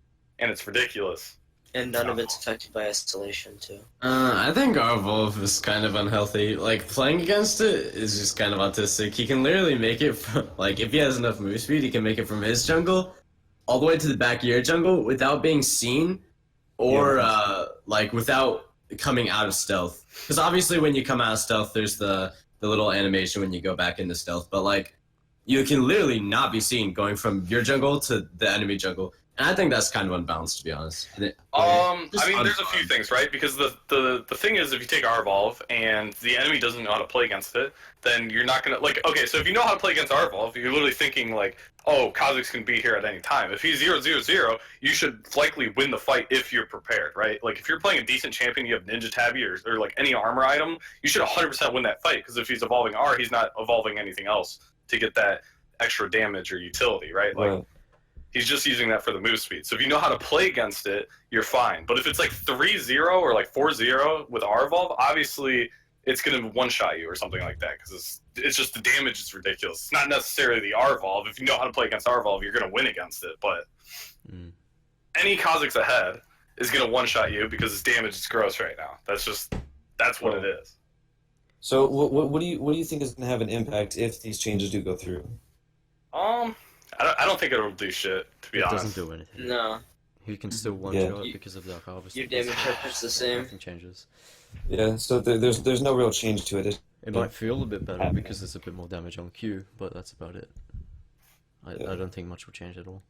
And it's ridiculous. And none of it's affected by escalation, too. I think our Evolve is kind of unhealthy. Like, playing against it is just kind of autistic. He can literally make it from, like, if he has enough move speed, he can make it from his jungle all the way to the back of your jungle without being seen or, like, without coming out of stealth. Because obviously when you come out of stealth, there's the little animation when you go back into stealth. But, like, you can literally not be seen going from your jungle to the enemy jungle. And I think that's kind of unbalanced, to be honest. I mean, there's a few things, right? Because the thing is, if you take our Evolve and the enemy doesn't know how to play against it, then you're not gonna like. Okay, so if you know how to play against our Evolve, you're literally thinking like, oh, Kha'Zix can be here at any time. If he's 0-0-0, you should likely win the fight if you're prepared, right? Like if you're playing a decent champion, you have Ninja Tabby or like any armor item, you should 100% win that fight. Because if he's evolving R, he's not evolving anything else to get that extra damage or utility, right? Like. He's just using that for the move speed. So if you know how to play against it, you're fine. But if it's like 3-0 or like 4-0 with R Evolve, obviously it's going to one-shot you or something like that because it's just the damage is ridiculous. It's not necessarily the R Evolve. If you know how to play against R Evolve, you're going to win against it. But any Kha'Zix ahead is going to one-shot you because his damage is gross right now. That's what it is. So what do you think is going to have an impact if these changes do go through? I don't think it'll do shit, to be honest. It doesn't do anything. No. He can still one-shot because of Dark Harvest. Your damage is the same. Nothing changes. Yeah, so there's no real change to it. It might feel a bit better because there's a bit more damage on Q, but that's about it. I don't think much will change at all.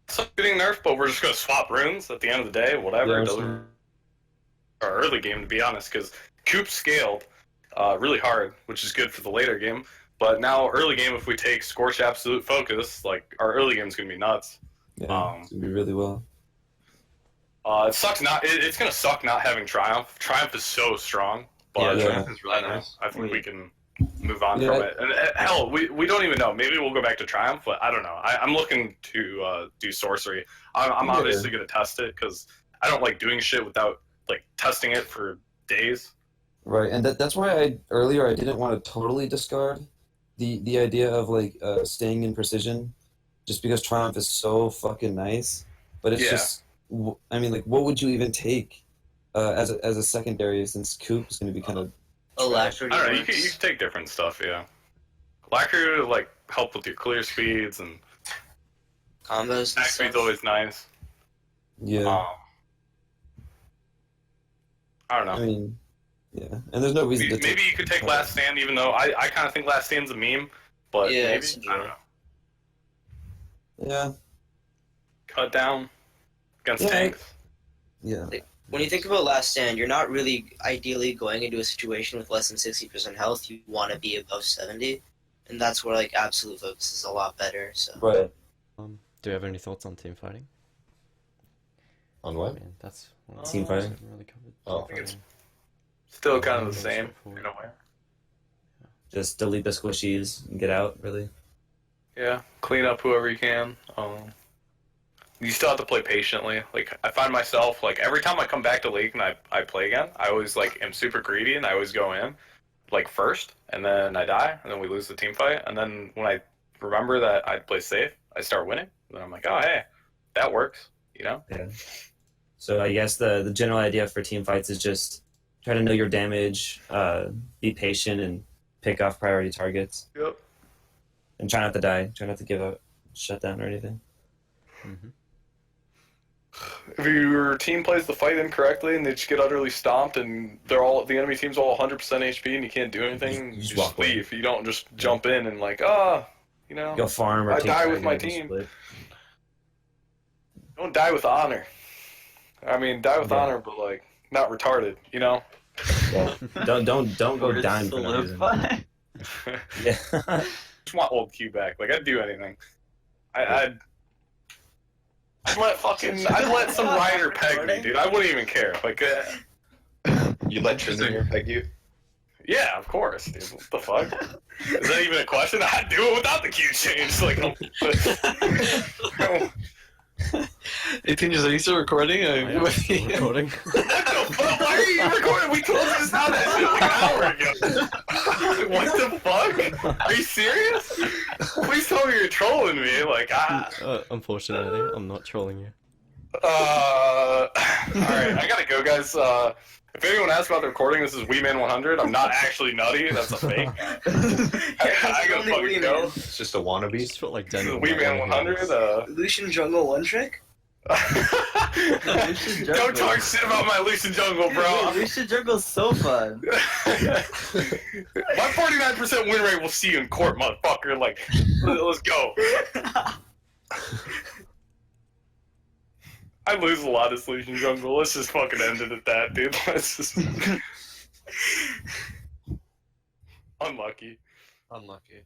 So getting nerfed, but we're just going to swap runes at the end of the day, whatever. Yeah, it doesn't our early game, to be honest, because Coop scaled really hard, which is good for the later game. But now, early game, if we take Scorch Absolute Focus, like, our early game is going to be nuts. Yeah, it's going to be really well. It sucks not... It's going to suck not having Triumph. Triumph is so strong. But Triumph is really nice. I think we can move on from it. And hell, we don't even know. Maybe we'll go back to Triumph, but I don't know. I'm looking to do Sorcery. I'm obviously going to test it, because I don't like doing shit without, like, testing it for days. Right, and that's why earlier I didn't want to totally discard the idea of like staying in precision, just because Triumph is so fucking nice. But it's just, I mean, like, what would you even take as a secondary, since Coop is going to be kind of. Alacrity. I don't know. You can take different stuff. Yeah, Alacrity would like help with your clear speeds and combos. Attack speed's always nice. Yeah. I don't know. I mean. Yeah, and there's no reason to maybe you could take Last Stand, even though I kind of think Last Stand's a meme, but maybe, I don't know. Yeah. Cut down against tanks. Yeah. Like, when you think about Last Stand, you're not really ideally going into a situation with less than 60% health. You want to be above 70, and that's where like Absolute Focus is a lot better. So. Right. Do you have any thoughts on Teamfighting? On what? I mean, that's Teamfighting. really covered. Oh. I think it's still kind of the same in a way. Just delete the squishies and get out, really. Yeah, clean up whoever you can. You still have to play patiently. Like, I find myself, like, every time I come back to League and I play again, I always, like, am super greedy and I always go in, like, first, and then I die, and then we lose the team fight, and then when I remember that I'd play safe, I start winning, and then I'm like, oh, hey, that works, you know? Yeah. So I guess the general idea for team fights is just try to know your damage, be patient, and pick off priority targets. Yep. And try not to die. Try not to give a shutdown or anything. Mm-hmm. If your team plays the fight incorrectly and they just get utterly stomped and the enemy team's all 100% HP and you can't do anything, you just leave. You don't just jump in and like, you know, go farm or I die with my team. Split. Don't die with honor. I mean, die with honor, but like not retarded, you know. Yeah. don't go dying for no reason. Yeah. I just want old Q back. Like, I'd do anything. I'd I'd let some rider peg me, dude. I wouldn't even care. Like, You let Tristan peg you? yeah, of course, dude. What the fuck? Is that even a question? I'd do it without the Q change. Like, Hey, Tinges, are you still recording? I am still recording. what the fuck? Why are you recording? We told you this out that shit like an hour ago. What the fuck? Are you serious? Please tell me you're trolling me. Like, Unfortunately, I'm not trolling you. Alright, I gotta go, guys. If anyone asks about the recording, this is WeeMan100. I'm not actually nutty. That's a fake. I gotta fucking go. It's just a wannabe. Just felt like This is Daniel. WeeMan100. LeeSin Jungle one trick? Don't talk shit about my LeeSin Jungle, bro. LeeSin Jungle's so fun. My 49% win rate will see you in court, motherfucker. Like, let's go. I lose a lot of LeeSin Jungle. Let's just fucking end it at that, dude. Let's just... Unlucky. Unlucky.